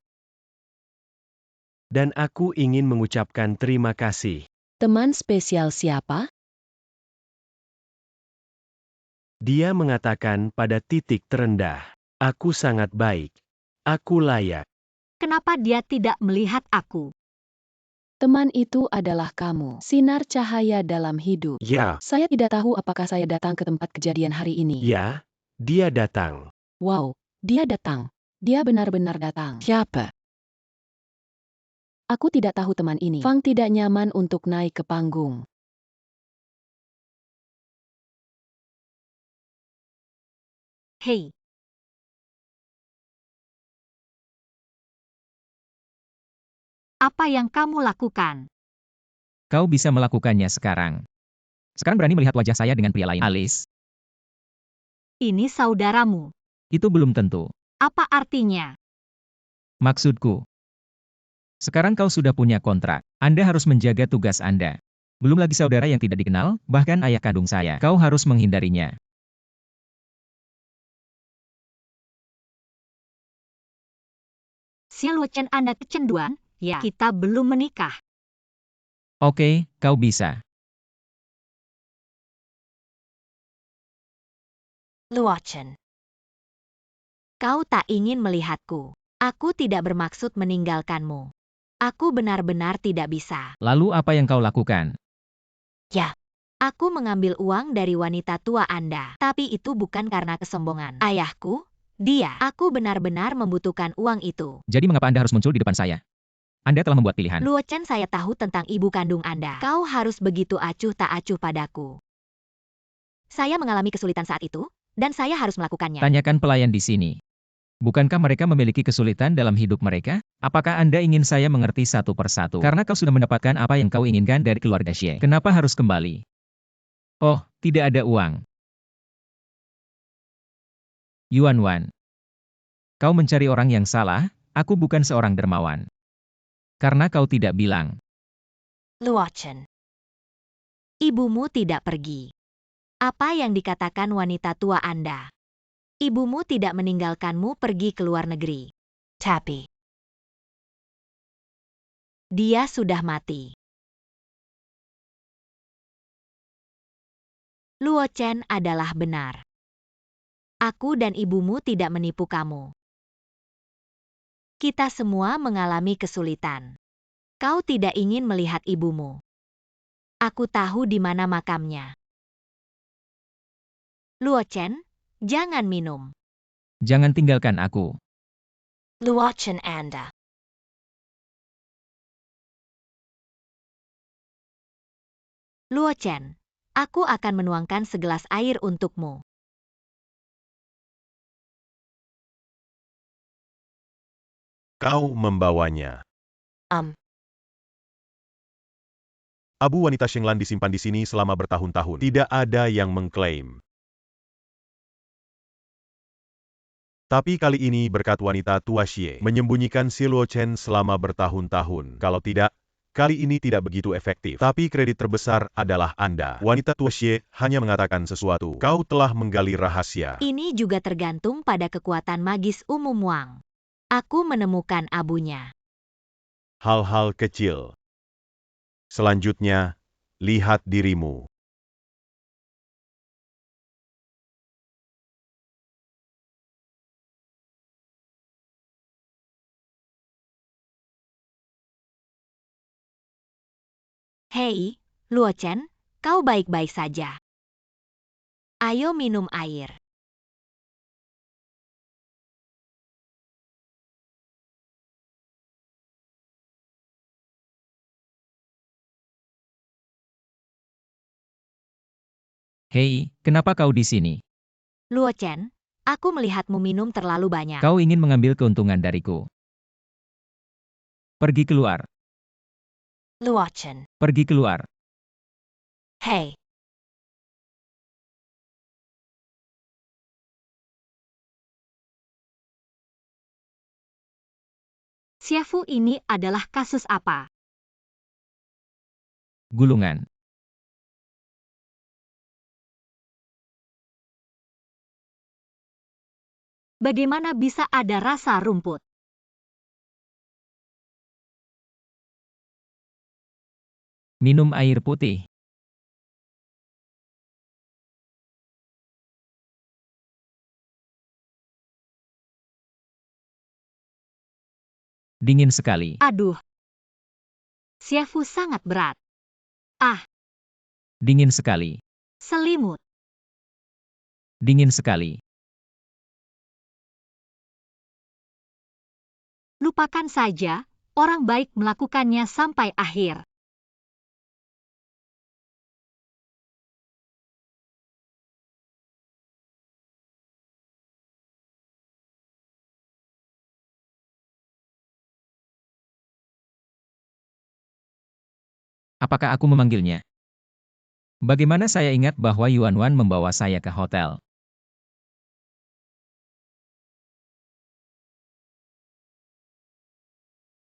Dan aku ingin mengucapkan terima kasih. Teman spesial siapa? Dia mengatakan pada titik terendah, aku sangat baik. Aku layak. Kenapa dia tidak melihat aku? Teman itu adalah kamu. Sinar cahaya dalam hidup. Ya. Saya tidak tahu apakah saya datang ke tempat kejadian hari ini. Ya, dia datang. Wow, dia datang. Dia benar-benar datang. Siapa? Aku tidak tahu teman ini. Fang tidak nyaman untuk naik ke panggung. Hei. Apa yang kamu lakukan? Kau bisa melakukannya sekarang. Sekarang berani melihat wajah saya dengan pria lain. Alice. Ini saudaramu. Itu belum tentu. Apa artinya? Maksudku. Sekarang kau sudah punya kontrak. Anda harus menjaga tugas Anda. Belum lagi saudara yang tidak dikenal, bahkan ayah kandung saya. Kau harus menghindarinya. Xie Luochen, Anda kecanduan? Ya, kita belum menikah. Oke, kau bisa. Luochen. Kau tak ingin melihatku. Aku tidak bermaksud meninggalkanmu. Aku benar-benar tidak bisa. Lalu apa yang kau lakukan? Ya, aku mengambil uang dari wanita tua Anda. Tapi itu bukan karena kesombongan. Ayahku, dia. Aku benar-benar membutuhkan uang itu. Jadi mengapa Anda harus muncul di depan saya? Anda telah membuat pilihan. Luochen, saya tahu tentang ibu kandung Anda. Kau harus begitu acuh tak acuh padaku. Saya mengalami kesulitan saat itu, dan saya harus melakukannya. Tanyakan pelayan di sini. Bukankah mereka memiliki kesulitan dalam hidup mereka? Apakah Anda ingin saya mengerti satu persatu? Karena kau sudah mendapatkan apa yang kau inginkan dari keluarga Xie. Kenapa harus kembali? Oh, tidak ada uang. Yuan Wan. Kau mencari orang yang salah, aku bukan seorang dermawan. Karena kau tidak bilang. Luochen. Ibumu tidak pergi. Apa yang dikatakan wanita tua Anda? Ibumu tidak meninggalkanmu pergi ke luar negeri. Tapi dia sudah mati. Luo Chen adalah benar. Aku dan ibumu tidak menipu kamu. Kita semua mengalami kesulitan. Kau tidak ingin melihat ibumu. Aku tahu di mana makamnya. Luo Chen, jangan minum. Jangan tinggalkan aku. Luo Chen Anda. Luo Chen, aku akan menuangkan segelas air untukmu. Kau membawanya. Abu wanita Shenglan disimpan di sini selama bertahun-tahun. Tidak ada yang mengklaim. Tapi kali ini berkat wanita tua Xie menyembunyikan si Luo Chen selama bertahun-tahun. Kalau tidak, kali ini tidak begitu efektif. Tapi kredit terbesar adalah Anda. Wanita tua Xie hanya mengatakan sesuatu. Kau telah menggali rahasia. Ini juga tergantung pada kekuatan magis umum Wang. Aku menemukan abunya. Hal-hal kecil. Selanjutnya, lihat dirimu. Hei, Luo Chen, kau baik-baik saja. Ayo minum air. Hei, kenapa kau di sini? Luo Chen, aku melihatmu minum terlalu banyak. Kau ingin mengambil keuntungan dariku. Pergi keluar. Luo Chen. Pergi keluar. Hei. Xiefu ini adalah kasus apa? Gulungan. Bagaimana bisa ada rasa rumput? Minum air putih. Dingin sekali. Aduh. Xiefu sangat berat. Dingin sekali. Selimut. Dingin sekali. Lupakan saja, orang baik melakukannya sampai akhir. Apakah aku memanggilnya? Bagaimana saya ingat bahwa Yuan Wan membawa saya ke hotel?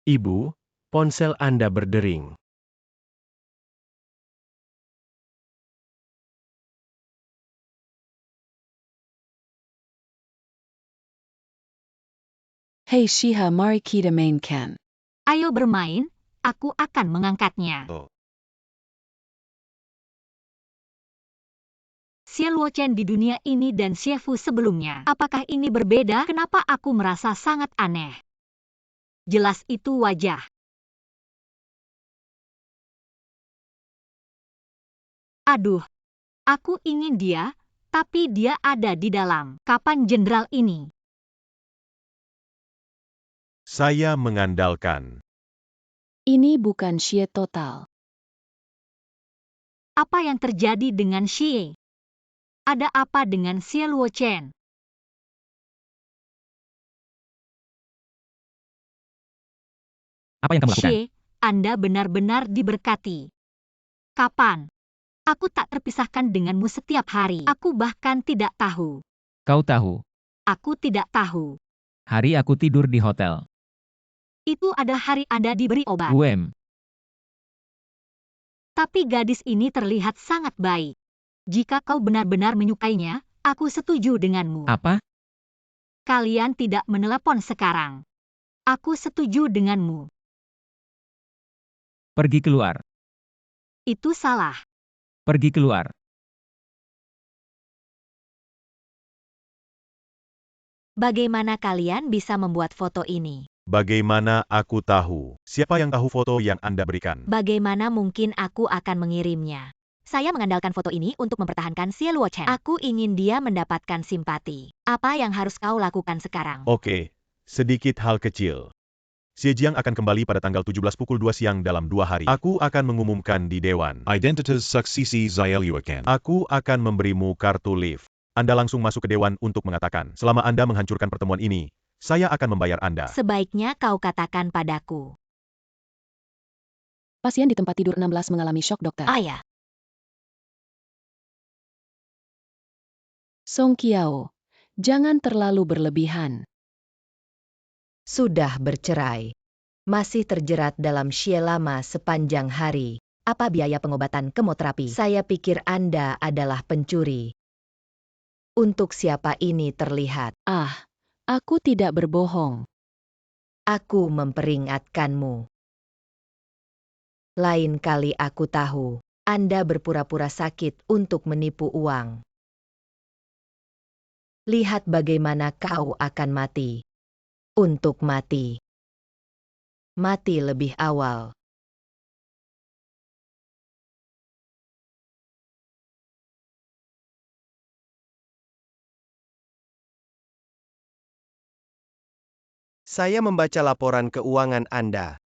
Ibu, ponsel Anda berdering. Hei Shiha, mari kita mainkan. Ayo bermain, aku akan mengangkatnya. Xie Luo Chen di dunia ini dan Xiefu sebelumnya. Apakah ini berbeda? Kenapa aku merasa sangat aneh? Jelas itu wajah. Aduh, aku ingin dia, tapi dia ada di dalam. Kapan jenderal ini? Saya mengandalkan. Ini bukan Xie total. Apa yang terjadi dengan Xie? Ada apa dengan Xie Luo Chen? Apa yang kamu lakukan? Xie, Anda benar-benar diberkati. Kapan? Aku tak terpisahkan denganmu setiap hari. Aku bahkan tidak tahu. Kau tahu, Aku tidak tahu. hari aku tidur di hotel. Itu adalah hari Anda diberi obat. Tapi gadis ini terlihat sangat baik. Jika kau benar-benar menyukainya, aku setuju denganmu. Apa? Kalian tidak menelepon sekarang. Aku setuju denganmu. Pergi keluar. Itu salah. Pergi keluar. Bagaimana kalian bisa membuat foto ini? Bagaimana aku tahu? Siapa yang tahu foto yang Anda berikan? Bagaimana mungkin aku akan mengirimnya? Saya mengandalkan foto ini untuk mempertahankan Xie Luochen. Aku ingin dia mendapatkan simpati. Apa yang harus kau lakukan sekarang? Oke, sedikit hal kecil. Xie Jiang akan kembali pada tanggal 17 pukul 2 siang dalam 2 hari. Aku akan mengumumkan di Dewan. Identitas suksesi Xailuochen. Aku akan memberimu kartu lift. Anda langsung masuk ke Dewan untuk mengatakan, selama Anda menghancurkan pertemuan ini, saya akan membayar Anda. Sebaiknya kau katakan padaku. Pasien di tempat tidur 16 mengalami syok, dokter. Ayah. Song Qiao, jangan terlalu berlebihan. Sudah bercerai. Masih terjerat dalam Xie lama sepanjang hari. Apa biaya pengobatan kemoterapi? Saya pikir Anda adalah pencuri. Untuk siapa ini terlihat? Ah, aku tidak berbohong. Aku memperingatkanmu. Lain kali aku tahu, Anda berpura-pura sakit untuk menipu uang. Lihat bagaimana kau akan mati. Untuk mati. Mati lebih awal. Saya membaca laporan keuangan Anda.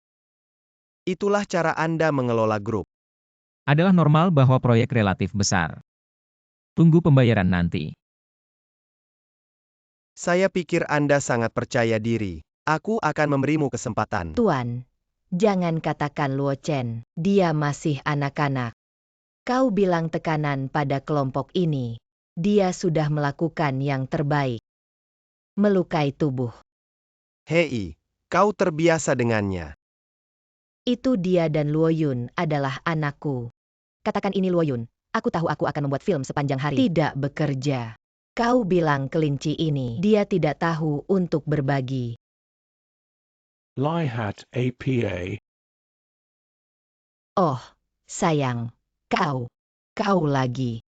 Itulah cara Anda mengelola grup. Adalah normal bahwa proyek relatif besar. Tunggu pembayaran nanti. Saya pikir Anda sangat percaya diri. Aku akan memberimu kesempatan. Tuan, jangan katakan Luochen, dia masih anak-anak. Kau bilang tekanan pada kelompok ini. Dia sudah melakukan yang terbaik. Melukai tubuh. Hei, kau terbiasa dengannya. Itu dia dan Luoyun adalah anakku. Katakan ini Luoyun, aku tahu aku akan membuat film sepanjang hari. Tidak bekerja. Kau bilang kelinci ini, dia tidak tahu untuk berbagi. Lihat APA. Oh, sayang, kau lagi.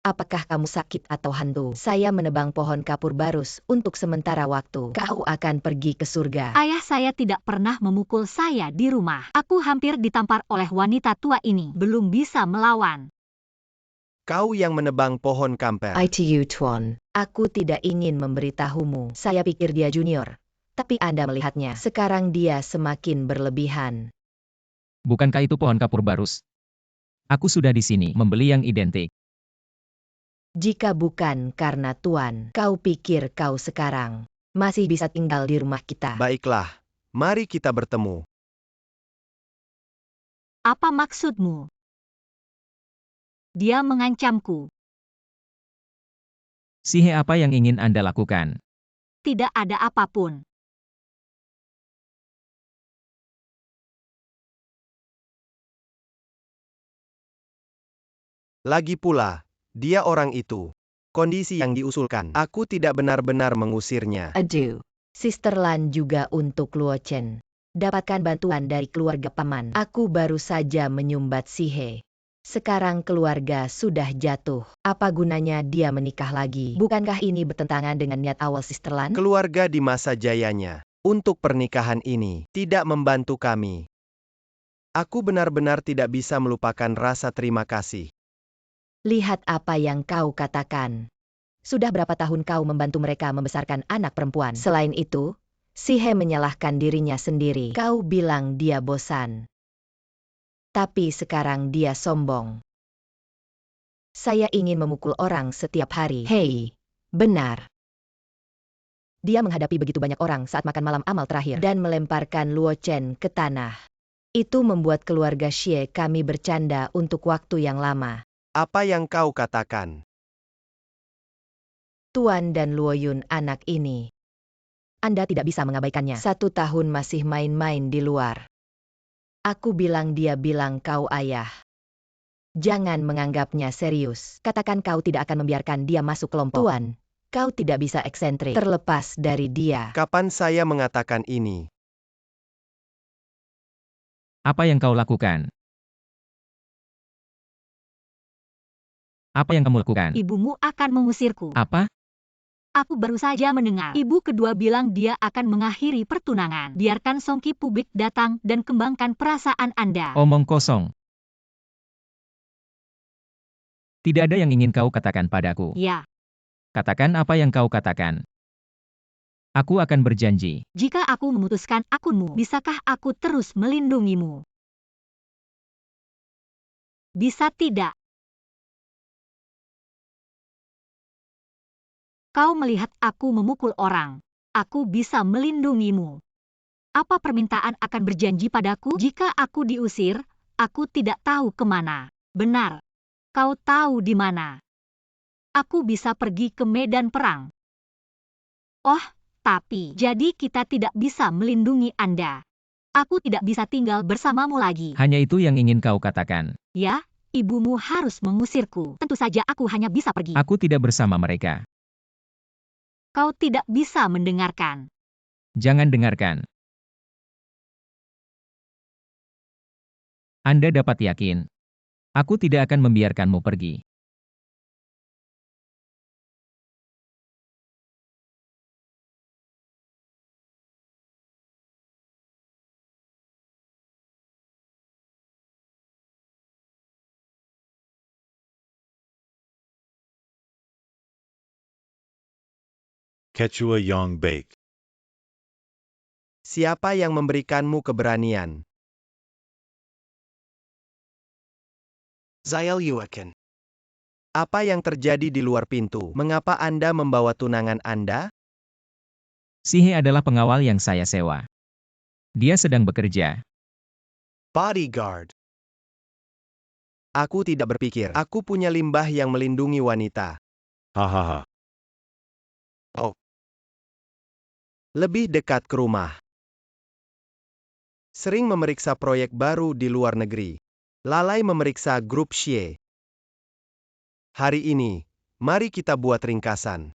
Apakah kamu sakit atau hantu? Saya menebang pohon kapur barus untuk sementara waktu. Kau akan pergi ke surga. Ayah saya tidak pernah memukul saya di rumah. Aku hampir ditampar oleh wanita tua ini. Belum bisa melawan. Kau yang menebang pohon kamper. ITU Tuan, aku tidak ingin memberitahumu. Saya pikir dia junior. Tapi Anda melihatnya. Sekarang dia semakin berlebihan. Bukankah itu pohon kapur barus? Aku sudah di sini membeli yang identik. Jika bukan karena Tuan, kau pikir kau sekarang masih bisa tinggal di rumah kita. Baiklah, mari kita bertemu. Apa maksudmu? Dia mengancamku. Sihe, apa yang ingin Anda lakukan? Tidak ada apapun. Lagi pula, dia orang itu. Kondisi yang diusulkan. Aku tidak benar-benar mengusirnya. Aduh. Sister Lan juga untuk Luochen. Dapatkan bantuan dari keluarga paman. Aku baru saja menyumbat Sihe. Sekarang keluarga sudah jatuh. Apa gunanya dia menikah lagi? Bukankah ini bertentangan dengan niat awal Sister Lan? Keluarga di masa jayanya, untuk pernikahan ini, tidak membantu kami. Aku benar-benar tidak bisa melupakan rasa terima kasih. Lihat apa yang kau katakan. Sudah berapa tahun kau membantu mereka membesarkan anak perempuan? Selain itu, Sihe menyalahkan dirinya sendiri. Kau bilang dia bosan. Tapi sekarang dia sombong. Saya ingin memukul orang setiap hari. Hei, benar. Dia menghadapi begitu banyak orang saat makan malam amal terakhir dan melemparkan Luochen ke tanah. Itu membuat keluarga Xie kami bercanda untuk waktu yang lama. Apa yang kau katakan? Tuan dan Luoyun anak ini. Anda tidak bisa mengabaikannya. 1 tahun masih main-main di luar. Aku bilang dia bilang kau ayah. Jangan menganggapnya serius. Katakan kau tidak akan membiarkan dia masuk kelompok. Tuan, kau tidak bisa eksentrik terlepas dari dia. Kapan saya mengatakan ini? Apa yang kau lakukan? Apa yang kamu lakukan? Ibumu akan mengusirku. Apa? Aku baru saja mendengar. Ibu kedua bilang dia akan mengakhiri pertunangan. Biarkan Songki Publik datang dan kembangkan perasaan Anda. Omong kosong. Tidak ada yang ingin kau katakan padaku. Ya, Katakan apa yang kau katakan. Aku akan berjanji. jika aku memutuskan akunmu, bisakah aku terus melindungimu? Bisa tidak? Kau melihat aku memukul orang. Aku bisa melindungimu. Apa permintaan akan berjanji padaku? Jika aku diusir, aku tidak tahu kemana. Benar. Kau tahu di mana. Aku bisa pergi ke medan perang. Oh, tapi jadi kita tidak bisa melindungi Anda. Aku tidak bisa tinggal bersamamu lagi. Hanya itu yang ingin kau katakan. Ya, ibumu harus mengusirku. Tentu saja aku hanya bisa pergi. Aku tidak bersama mereka. Kau tidak bisa mendengarkan. Jangan dengarkan. Anda dapat yakin. Aku tidak akan membiarkanmu pergi. Quechua Yong Bake. Siapa yang memberikanmu keberanian? Zael Yuakin. Apa yang terjadi di luar pintu? Mengapa Anda membawa tunangan Anda? Sihe adalah pengawal yang saya sewa. Dia sedang bekerja. Bodyguard. Aku tidak berpikir. Aku punya limbah yang melindungi wanita. Hahaha. Lebih dekat ke rumah. Sering memeriksa proyek baru di luar negeri. Lalai memeriksa grup Xie. Hari ini, mari kita buat ringkasan.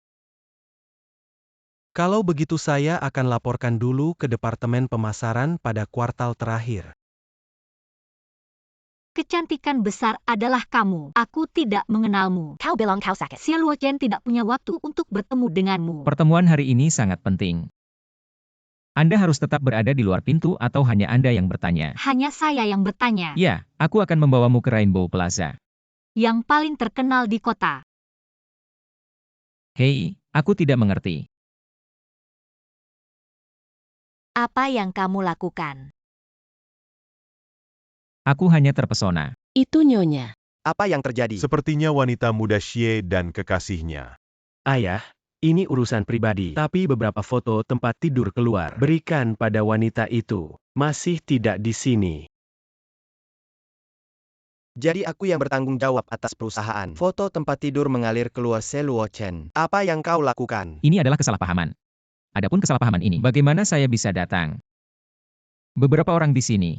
Kalau begitu saya akan laporkan dulu ke Departemen Pemasaran pada kuartal terakhir. Kecantikan besar adalah kamu. Aku tidak mengenalmu. Kau bilang kau sakit. Xie Luochen tidak punya waktu untuk bertemu denganmu. Pertemuan hari ini sangat penting. Anda harus tetap berada di luar pintu atau hanya Anda yang bertanya? Hanya saya yang bertanya. Ya, aku akan membawamu ke Rainbow Plaza. Yang paling terkenal di kota. Hei, aku tidak mengerti. Apa yang kamu lakukan? Aku hanya terpesona. Itu nyonya. Apa yang terjadi? Sepertinya wanita muda Xie dan kekasihnya. Ayah, ini urusan pribadi. Tapi beberapa foto tempat tidur keluar. Berikan pada wanita itu. Masih tidak di sini. Jadi aku yang bertanggung jawab atas perusahaan. Foto tempat tidur mengalir keluar Xie Luochen. Apa yang kau lakukan? Ini adalah kesalahpahaman. Adapun kesalahpahaman ini, bagaimana saya bisa datang? Beberapa orang di sini.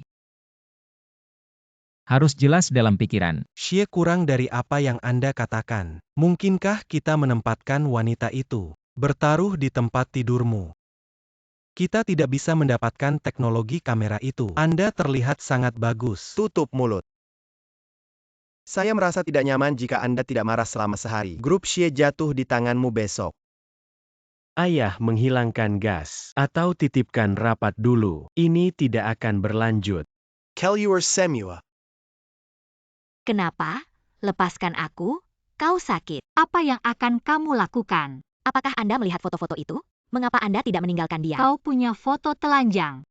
Harus jelas dalam pikiran. Xie kurang dari apa yang Anda katakan. Mungkinkah kita menempatkan wanita itu bertaruh di tempat tidurmu? Kita tidak bisa mendapatkan teknologi kamera itu. Anda terlihat sangat bagus. Tutup mulut. Saya merasa tidak nyaman jika Anda tidak marah selama sehari. Grup Xie jatuh di tanganmu besok. Ayah menghilangkan gas. Atau titipkan rapat dulu. Ini tidak akan berlanjut. Kelluar Semua. Kenapa? Lepaskan aku. Kau sakit. Apa yang akan kamu lakukan? Apakah Anda melihat foto-foto itu? Mengapa Anda tidak meninggalkan dia? Kau punya foto telanjang.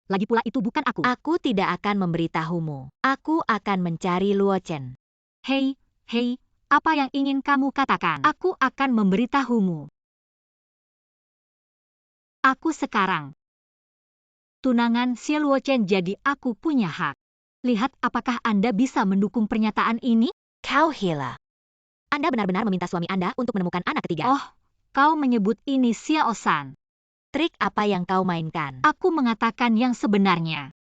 Lagi pula itu bukan aku. Aku tidak akan memberitahumu. Aku akan mencari Luochen. Hei, apa yang ingin kamu katakan? Aku akan memberitahumu. Aku sekarang. Tunangan Xie Luochen jadi aku punya hak. Lihat apakah Anda bisa mendukung pernyataan ini? Kau gila. Anda benar-benar meminta suami Anda untuk menemukan anak ketiga. Oh, kau menyebut ini Xiao San. Trik apa yang kau mainkan? Aku mengatakan yang sebenarnya.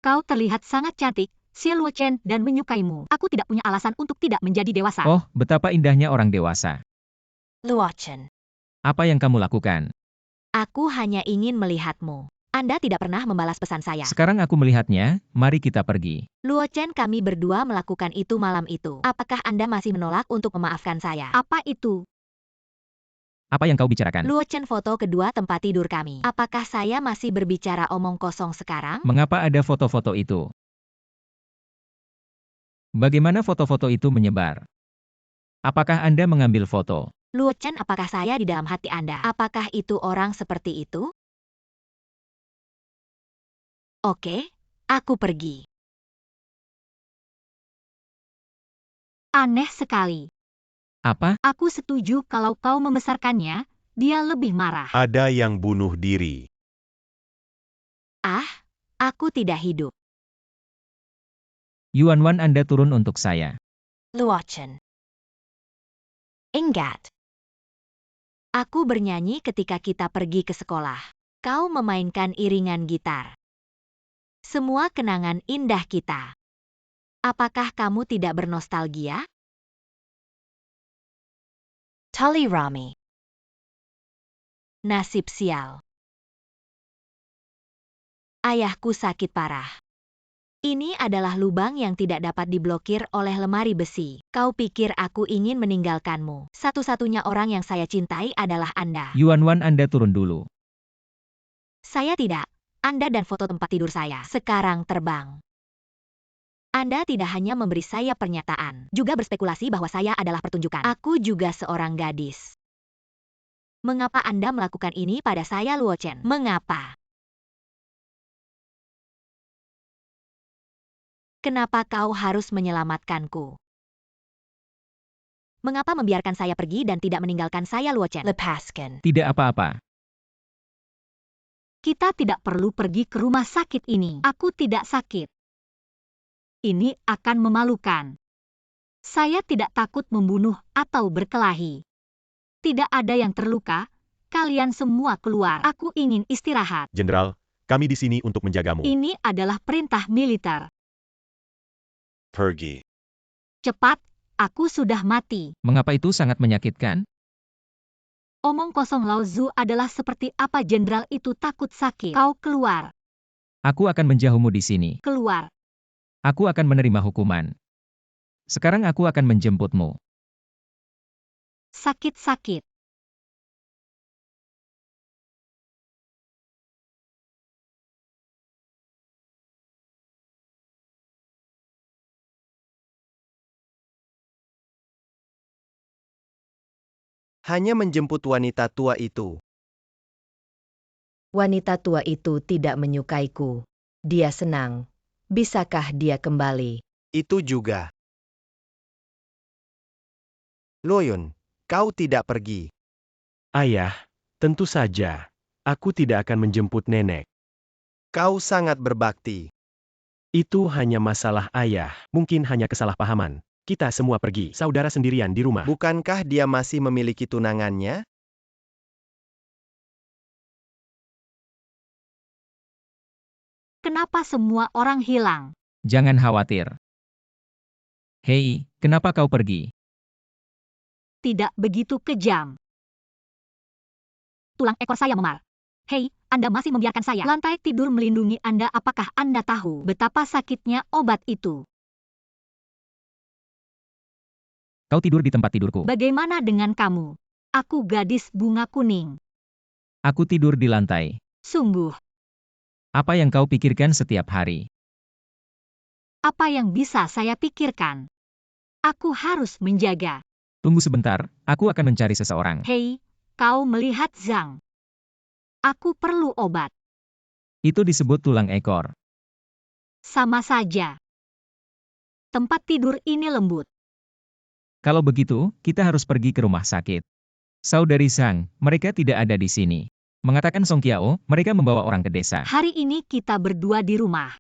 Kau terlihat sangat cantik, Xie Luochen, dan menyukaimu. Aku tidak punya alasan untuk tidak menjadi dewasa. Oh, betapa indahnya orang dewasa. Luochen, Apa yang kamu lakukan? aku hanya ingin melihatmu. Anda tidak pernah membalas pesan saya. Sekarang aku melihatnya, mari kita pergi. Luochen, kami berdua melakukan itu malam itu. Apakah Anda masih menolak untuk memaafkan saya? Apa itu? Apa yang kau bicarakan? Luochen, foto kedua tempat tidur kami. Apakah saya masih berbicara omong kosong sekarang? Mengapa ada foto-foto itu? Bagaimana foto-foto itu menyebar? Apakah Anda mengambil foto? Luochen, apakah saya di dalam hati Anda? Apakah itu orang seperti itu? Oke, aku pergi. Aneh sekali. Apa? Aku setuju kalau kau membesarkannya, dia lebih marah. Ada yang bunuh diri. Ah, aku tidak hidup. Yuan-Wan, Anda turun untuk saya. Luochen. Ingat. Aku bernyanyi ketika kita pergi ke sekolah. Kau memainkan iringan gitar. Semua kenangan indah kita. Apakah kamu tidak bernostalgia? Tali Rami. Nasib sial. Ayahku sakit parah. Ini adalah lubang yang tidak dapat diblokir oleh lemari besi. Kau pikir aku ingin meninggalkanmu? Satu-satunya orang yang saya cintai adalah Anda. Yuan-Wan, Anda turun dulu. Saya tidak. Anda dan foto tempat tidur saya sekarang terbang. Anda tidak hanya memberi saya pernyataan, juga berspekulasi bahwa saya adalah pertunjukan. Aku juga seorang gadis. Mengapa Anda melakukan ini pada saya, Luochen? Mengapa? Kenapa kau harus menyelamatkanku? Mengapa membiarkan saya pergi dan tidak meninggalkan saya, Luochen? Lepaskan. Tidak apa-apa. Kita tidak perlu pergi ke rumah sakit ini. Aku tidak sakit. Ini akan memalukan. Saya tidak takut membunuh atau berkelahi. Tidak ada yang terluka. Kalian semua keluar. Aku ingin istirahat. Jenderal, kami di sini untuk menjagamu. Ini adalah perintah militer. Pergi. Cepat, aku sudah mati. Mengapa itu sangat menyakitkan? Omong kosong, Lao Zu adalah seperti apa jenderal itu takut sakit. Kau keluar. Aku akan menjauhmu di sini. Keluar. Aku akan menerima hukuman. Sekarang aku akan menjemputmu. Sakit-sakit. Hanya menjemput wanita tua itu. Wanita tua itu tidak menyukaiku. Dia senang. Bisakah dia kembali? Itu juga. Loyun, kau tidak pergi. Ayah, tentu saja. Aku tidak akan menjemput nenek. Kau sangat berbakti. Itu hanya masalah ayah. Mungkin hanya kesalahpahaman. Kita semua pergi. Saudara sendirian di rumah. Bukankah dia masih memiliki tunangannya? Kenapa semua orang hilang? Jangan khawatir. Hei, kenapa kau pergi? Tidak begitu kejam. Tulang ekor saya memar. Hei, Anda masih membiarkan saya. Lantai tidur melindungi Anda. Apakah Anda tahu betapa sakitnya obat itu? Kau tidur di tempat tidurku. Bagaimana dengan kamu? Aku gadis bunga kuning. Aku tidur di lantai. Sungguh, Apa yang kau pikirkan setiap hari? apa yang bisa saya pikirkan? Aku harus menjaga. Tunggu sebentar, aku akan mencari seseorang. Hei, kau melihat Zhang. Aku perlu obat. Itu disebut tulang ekor. Sama saja. Tempat tidur ini lembut. Kalau begitu, kita harus pergi ke rumah sakit. Saudari Zhang, mereka tidak ada di sini. Mengatakan Song Qiao, mereka membawa orang ke desa. Hari ini kita berdua di rumah.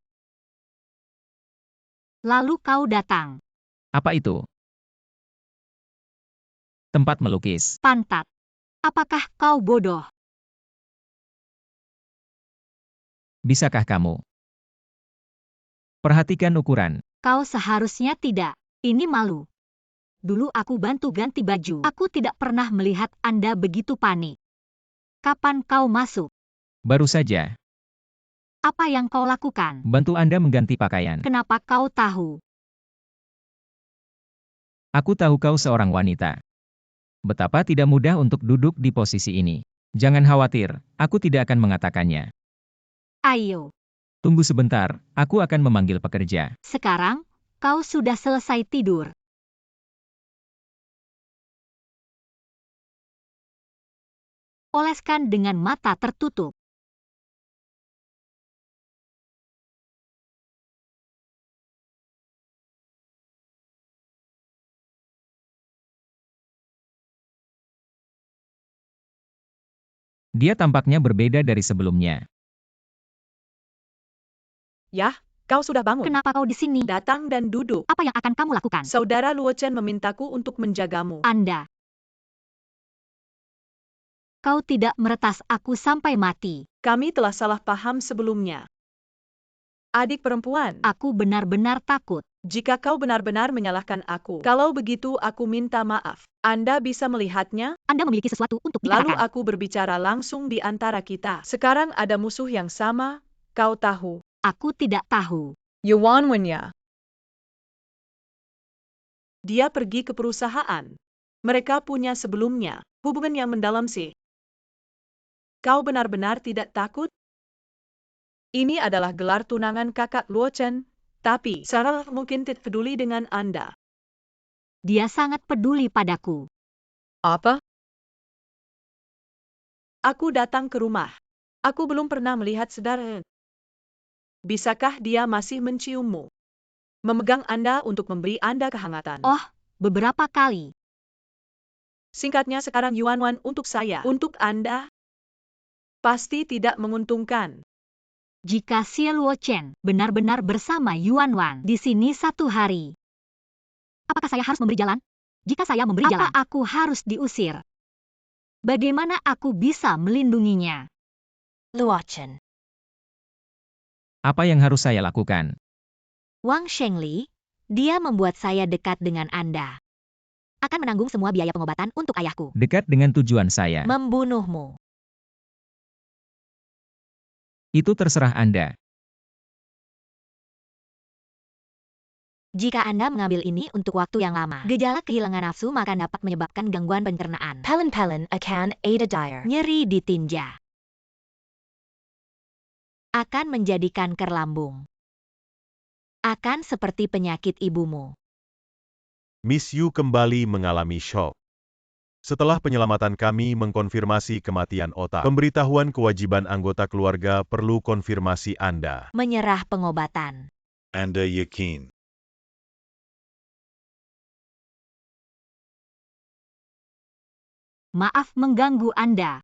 Lalu kau datang. Apa itu? Tempat melukis. Pantat. Apakah kau bodoh? Bisakah kamu Perhatikan ukuran. Kau seharusnya tidak. Ini malu. Dulu aku bantu ganti baju. Aku tidak pernah melihat Anda begitu panik. Kapan kau masuk? Baru saja. Apa yang kau lakukan? Bantu Anda mengganti pakaian. Kenapa kau tahu? Aku tahu kau seorang wanita. Betapa tidak mudah untuk duduk di posisi ini. Jangan khawatir, aku tidak akan mengatakannya. Ayo. Tunggu sebentar, aku akan memanggil pekerja. Sekarang, kau sudah selesai tidur. Oleskan dengan mata tertutup. Dia tampaknya berbeda dari sebelumnya. Yah, kau sudah bangun. Kenapa kau di sini? Datang dan duduk. Apa yang akan kamu lakukan? Saudara Luo Chen memintaku untuk menjagamu. Anda. Kau tidak meretas aku sampai mati. Kami telah salah paham sebelumnya. Adik perempuan, Aku benar-benar takut. jika kau benar-benar menyalahkan aku, kalau begitu aku minta maaf. Anda bisa melihatnya? Anda memiliki sesuatu untuk Lalu dikatakan. aku berbicara langsung di antara kita. Sekarang ada musuh yang sama, kau tahu. Aku tidak tahu. Yuan Wenya. Dia pergi ke perusahaan. Mereka punya sebelumnya hubungan yang mendalam sih. Kau benar-benar tidak takut? Ini adalah gelar tunangan kakak Luo Chen, tapi Sarah mungkin tidak peduli dengan Anda. Dia sangat peduli padaku. Apa? Aku datang ke rumah. Aku belum pernah melihat saudara. Bisakah dia masih menciummu? Memegang Anda untuk memberi Anda kehangatan. Oh, beberapa kali. Singkatnya sekarang Yuan Wan untuk saya. Untuk Anda, pasti tidak menguntungkan. Jika Xie Luo Chen benar-benar bersama Yuan Wan di sini satu hari, apakah saya harus memberi jalan? Jika saya memberi jalan, apa aku harus diusir? Bagaimana aku bisa melindunginya? Luo Chen. Apa yang harus saya lakukan? Wang Shengli, dia membuat saya dekat dengan Anda. Akan menanggung semua biaya pengobatan untuk ayahku. Dekat dengan tujuan saya. Membunuhmu. Itu terserah Anda. Jika Anda mengambil ini untuk waktu yang lama, gejala kehilangan nafsu maka dapat menyebabkan gangguan pencernaan. Pelen-pelen akan ada dire. Nyeri di tinja. Akan menjadi kanker lambung. Akan seperti penyakit ibumu. Miss Yu kembali mengalami syok. Setelah penyelamatan kami mengkonfirmasi kematian otak, pemberitahuan kewajiban anggota keluarga perlu konfirmasi Anda. Menyerah pengobatan. Anda yakin. Maaf mengganggu Anda.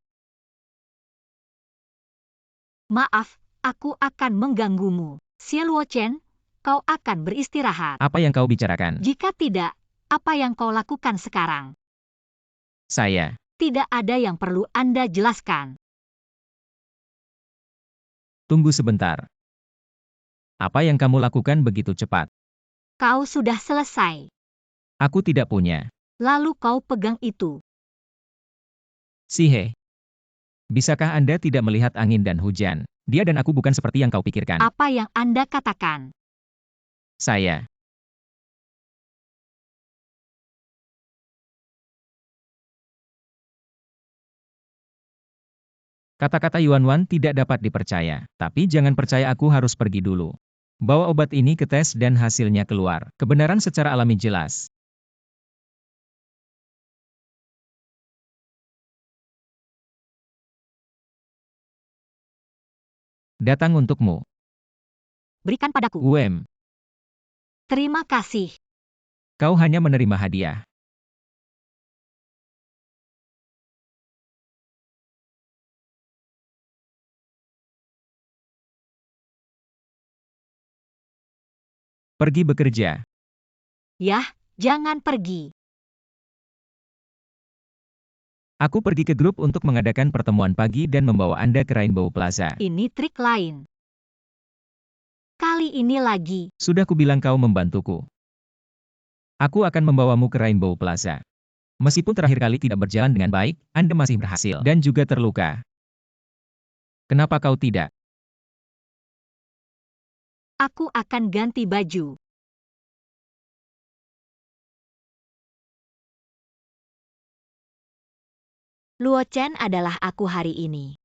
Maaf, aku akan mengganggumu. Xie Luo Chen, kau akan beristirahat. Apa yang kau bicarakan? Jika tidak, apa yang kau lakukan sekarang? Saya. Tidak ada yang perlu Anda jelaskan. Tunggu sebentar. Apa yang kamu lakukan begitu cepat? Kau sudah selesai. Aku tidak punya. Lalu kau pegang itu. Sihe. Bisakah Anda tidak melihat angin dan hujan? Dia dan aku bukan seperti yang kau pikirkan. Apa yang Anda katakan? Saya. Kata-kata Yuan Wan tidak dapat dipercaya, tapi jangan percaya aku harus pergi dulu. Bawa obat ini ke tes dan hasilnya keluar. Kebenaran secara alami jelas. Datang untukmu. Berikan padaku. UM. Terima kasih. Kau hanya menerima hadiah. Pergi bekerja. Yah, jangan pergi. Aku pergi ke grup untuk mengadakan pertemuan pagi dan membawa Anda ke Rainbow Plaza. Ini trik lain. Kali kali ini lagi. Sudah kubilang kau membantuku. Aku akan membawamu ke Rainbow Plaza. Meskipun terakhir kali tidak berjalan dengan baik, Anda masih berhasil dan juga terluka. Kenapa kau tidak? Aku akan ganti baju. Luo Chen adalah aku hari ini.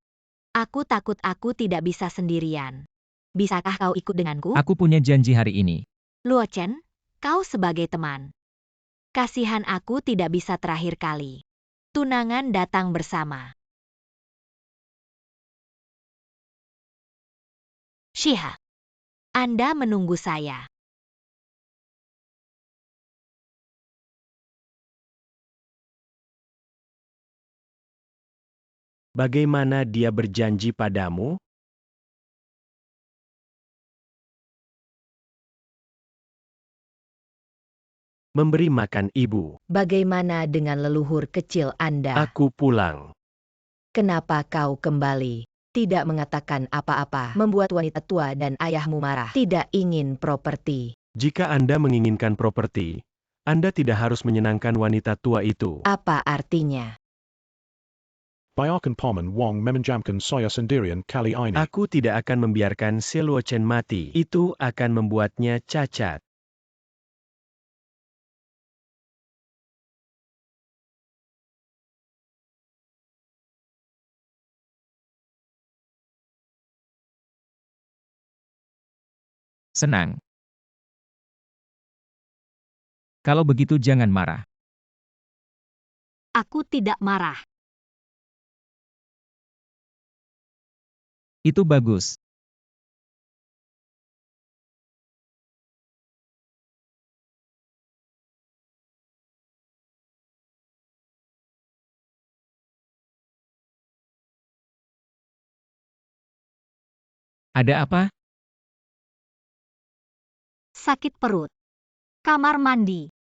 Aku takut aku tidak bisa sendirian. Bisakah kau ikut denganku? Aku punya janji hari ini. Luo Chen, kau sebagai teman. Kasihan aku tidak bisa terakhir kali. Tunangan datang bersama. Shiha, Anda menunggu saya. Bagaimana dia berjanji padamu? Memberi makan ibu. Bagaimana dengan leluhur kecil Anda? Aku pulang. Kenapa kau kembali? Tidak mengatakan apa-apa, membuat wanita tua dan ayahmu marah. Tidak ingin properti. Jika Anda menginginkan properti, Anda tidak harus menyenangkan wanita tua itu. Apa artinya? Bayakan Paman Wong meminjamkan saya sendirian kali ini. Aku tidak akan membiarkan Si Luo Chen mati. Itu akan membuatnya cacat. Senang. Kalau begitu jangan marah. Aku tidak marah. Itu bagus. Ada apa? Sakit perut. Kamar mandi.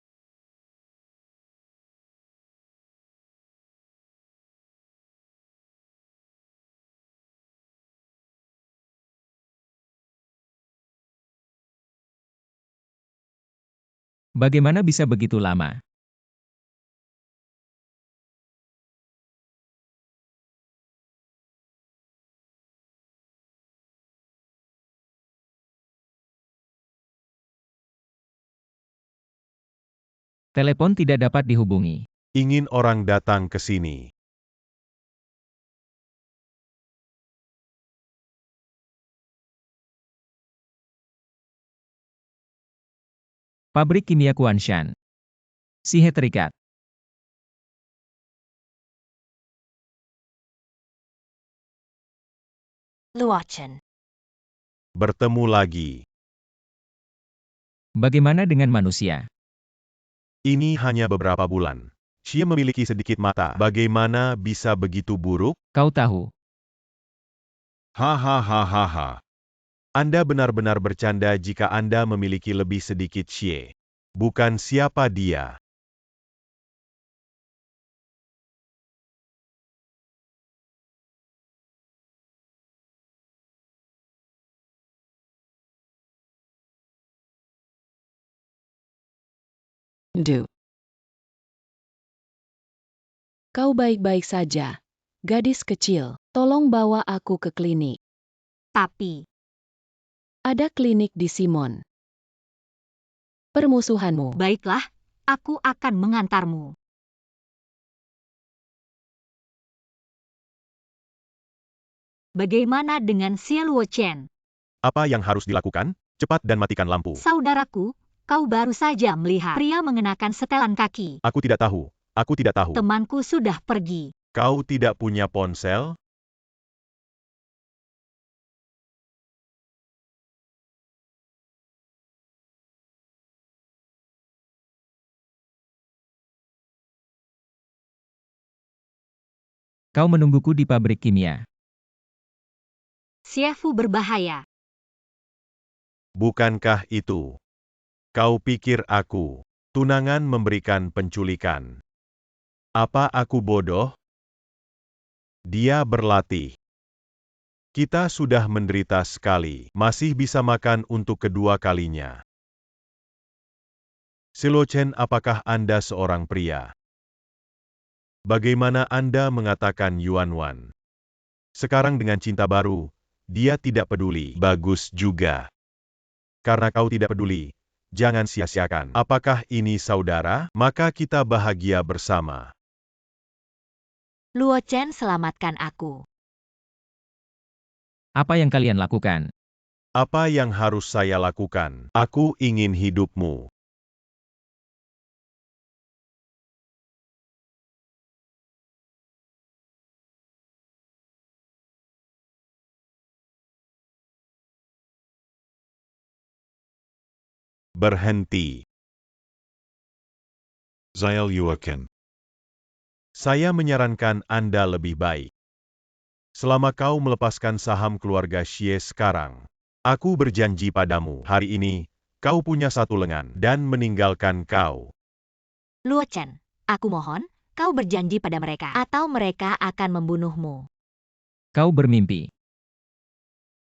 Bagaimana bisa begitu lama? Telepon tidak dapat dihubungi. Ingin orang datang ke sini. Pabrik kimia Kuanshan. Sihe terikat. Luo Chen. Bertemu lagi. Bagaimana dengan manusia? Ini hanya beberapa bulan. Xie memiliki sedikit mata. Bagaimana bisa begitu buruk? Kau tahu. Hahaha. Anda benar-benar bercanda jika Anda memiliki lebih sedikit Xie. Bukan siapa dia. Du. Kau baik-baik saja. Gadis kecil, tolong bawa aku ke klinik. Tapi, Ada klinik di Simon. Permusuhanmu. baiklah, aku akan mengantarmu. Bagaimana dengan Xie Luo Chen? Apa yang harus dilakukan? Cepat dan matikan lampu. Saudaraku, kau baru saja melihat pria mengenakan setelan kaki. Aku tidak tahu. Aku tidak tahu. Temanku sudah pergi. Kau tidak punya ponsel? Kau menungguku di pabrik kimia. Xie Fu berbahaya. Bukankah itu? Kau pikir aku, tunangan memberikan penculikan? Apa aku bodoh? Dia berlatih. Kita sudah menderita sekali, masih bisa makan untuk kedua kalinya. Silochen, apakah Anda seorang pria? Bagaimana Anda mengatakan Yuanwan? Sekarang dengan cinta baru, dia tidak peduli. Bagus juga. Karena kau tidak peduli, jangan sia-siakan. Apakah ini saudara? Maka kita bahagia bersama. Luo Chen, selamatkan aku. Apa yang kalian lakukan? Apa yang harus saya lakukan? Aku ingin hidupmu. Berhenti. Zael Yuakin. Saya menyarankan Anda lebih baik. Selama kau melepaskan saham keluarga Xie sekarang, aku berjanji padamu, hari ini, kau punya satu lengan dan meninggalkan kau. Luo Chen, aku mohon, kau berjanji pada mereka, atau mereka akan membunuhmu. Kau bermimpi.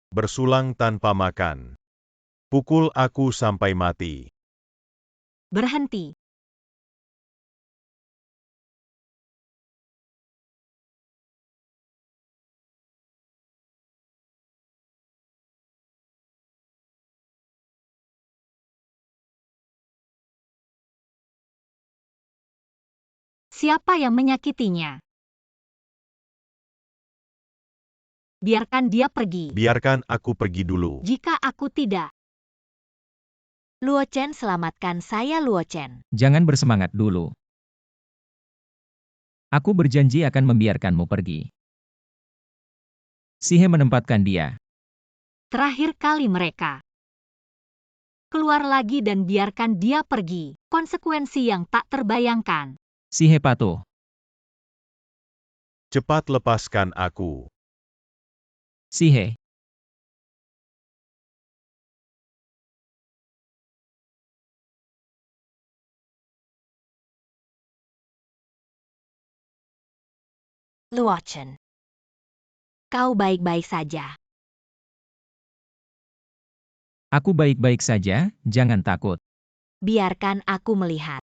Bersulang tanpa makan. Pukul aku sampai mati. Berhenti. Siapa yang menyakitinya? Biarkan dia pergi. Biarkan aku pergi dulu. Jika aku tidak. Luo Chen, selamatkan saya, Luo Chen. Jangan bersemangat dulu. Aku berjanji akan membiarkanmu pergi. Sihe menempatkan dia. Terakhir kali mereka. Keluar lagi dan biarkan dia pergi. Konsekuensi yang tak terbayangkan. Sihe patuh. Cepat lepaskan aku. Sihe. Luo Chen. Kau baik-baik saja. Aku baik-baik saja, jangan takut. Biarkan aku melihat.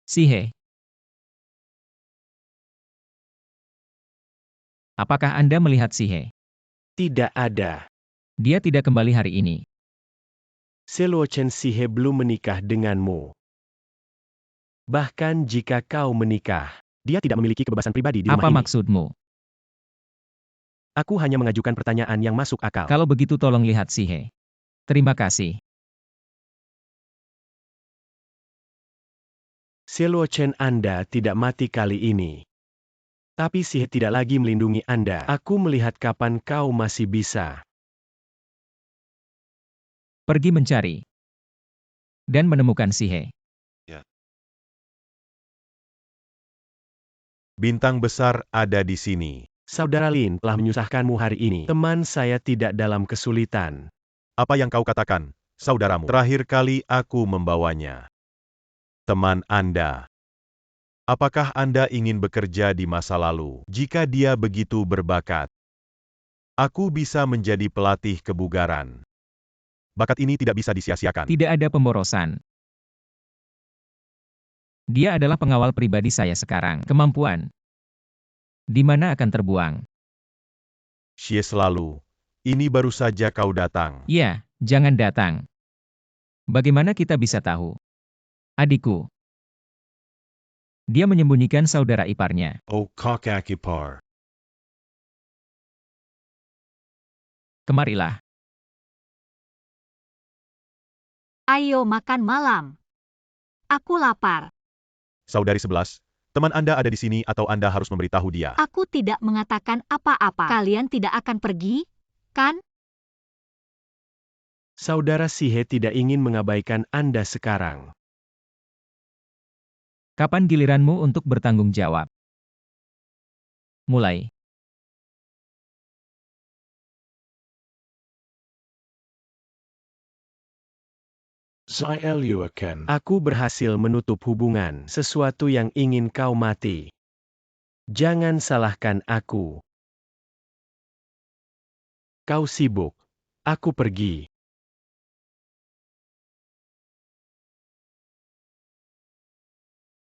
Sihe. Apakah Anda melihat Sihe? Tidak ada. Dia tidak kembali hari ini. Silochen Sihe belum menikah denganmu. Bahkan jika kau menikah, dia tidak memiliki kebebasan pribadi di rumah Apa ini. maksudmu? Aku hanya mengajukan pertanyaan yang masuk akal. Kalau begitu tolong lihat Sihe. Terima kasih. Silochen Anda tidak mati kali ini. Tapi Sihe tidak lagi melindungi Anda. Aku melihat kapan kau masih bisa. Pergi mencari. Dan menemukan Sihe. Bintang besar ada di sini. Saudara Lin telah menyusahkanmu hari ini. Teman saya tidak dalam kesulitan. Apa yang kau katakan, saudaramu? Terakhir kali aku membawanya. Teman Anda. Apakah Anda ingin bekerja di masa lalu? Jika dia begitu berbakat, aku bisa menjadi pelatih kebugaran. Bakat ini tidak bisa disia-siakan. Tidak ada pemborosan. Dia adalah pengawal pribadi saya sekarang. Kemampuan. Di mana akan terbuang? Xie selalu. Ini baru saja kau datang. Ya, jangan datang. Bagaimana kita bisa tahu? Adikku. Dia menyembunyikan saudara iparnya. O Kakakipar. Kemarilah. Ayo makan malam. Aku lapar. Saudari 11, teman Anda ada di sini atau Anda harus memberitahu dia? Aku tidak mengatakan apa-apa. Kalian tidak akan pergi, kan? Saudara Sihe tidak ingin mengabaikan Anda sekarang. Kapan giliranmu untuk bertanggung jawab? Mulai. Ken. Aku berhasil menutup hubungan, sesuatu yang ingin kau mati. Jangan salahkan aku. Kau sibuk. Aku pergi.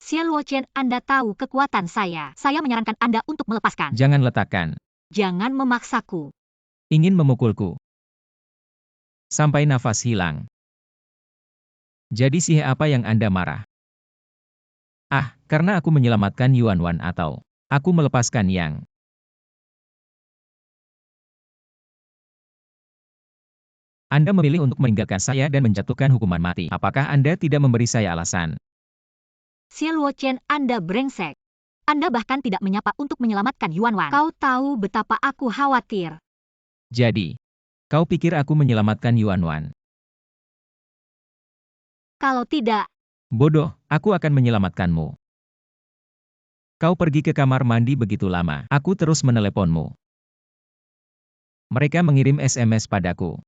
Xie Luochen, Anda tahu kekuatan saya. Saya menyarankan Anda untuk melepaskan. Jangan letakkan. Jangan memaksaku. Ingin memukulku. Sampai nafas hilang. Jadi sih apa yang Anda marah? Ah, karena aku menyelamatkan Yuan Wan atau aku melepaskan Yang. Anda memilih untuk meninggalkan saya dan menjatuhkan hukuman mati. Apakah Anda tidak memberi saya alasan? Xie Luochen, Anda brengsek. Anda bahkan tidak menyapa untuk menyelamatkan Yuan Wan. Kau tahu betapa aku khawatir. Jadi, kau pikir aku menyelamatkan Yuan Wan? Kalau tidak, Bodoh, aku akan menyelamatkanmu. Kau pergi ke kamar mandi begitu lama. Aku terus meneleponmu. Mereka mengirim SMS padaku.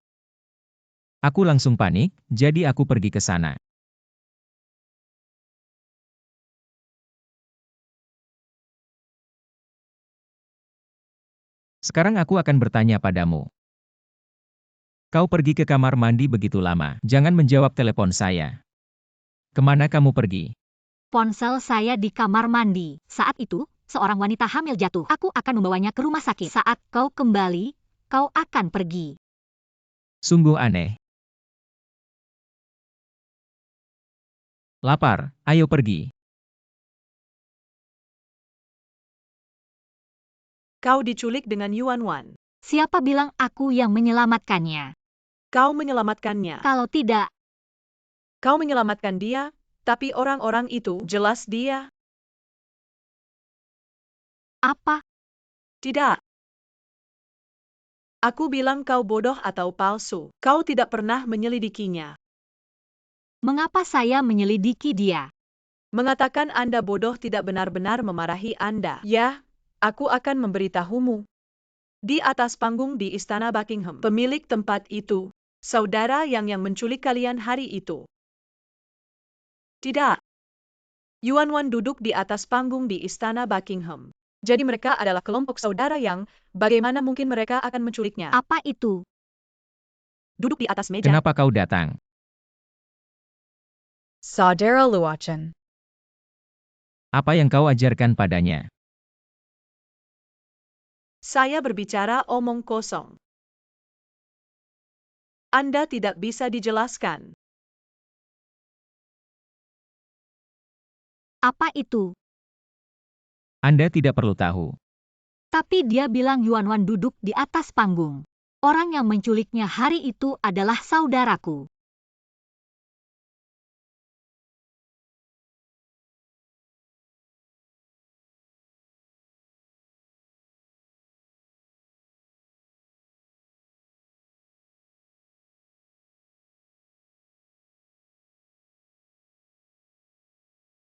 Aku langsung panik, jadi aku pergi ke sana. Sekarang aku akan bertanya padamu. Kau pergi ke kamar mandi begitu lama. Jangan menjawab telepon saya. Kemana kamu pergi? ponsel saya di kamar mandi. Saat itu, seorang wanita hamil jatuh. Aku akan membawanya ke rumah sakit. Saat kau kembali, kau akan pergi. Sungguh aneh. Lapar, ayo pergi. Kau diculik dengan Yuan Wan. Siapa bilang aku yang menyelamatkannya? Kau menyelamatkannya. Kalau tidak, Kau menyelamatkan dia, tapi orang-orang itu jelas dia. apa? Tidak. Aku bilang kau bodoh atau palsu. Kau tidak pernah menyelidikinya. Mengapa saya menyelidiki dia? Mengatakan Anda bodoh tidak benar-benar memarahi Anda. Ya, aku akan memberitahumu. Di atas panggung di Istana Buckingham, pemilik tempat itu, saudara yang menculik kalian hari itu. Tidak. Yuan Wan duduk di atas panggung di Istana Buckingham. Jadi mereka adalah kelompok saudara yang, bagaimana mungkin mereka akan menculiknya? Apa itu? Duduk di atas meja. Kenapa kau datang? Saudara Luochen. Apa yang kau ajarkan padanya? Saya berbicara omong kosong. Anda tidak bisa dijelaskan. Apa itu? Anda tidak perlu tahu. Tapi dia bilang Yuan Wan duduk di atas panggung. Orang yang menculiknya hari itu adalah saudaraku.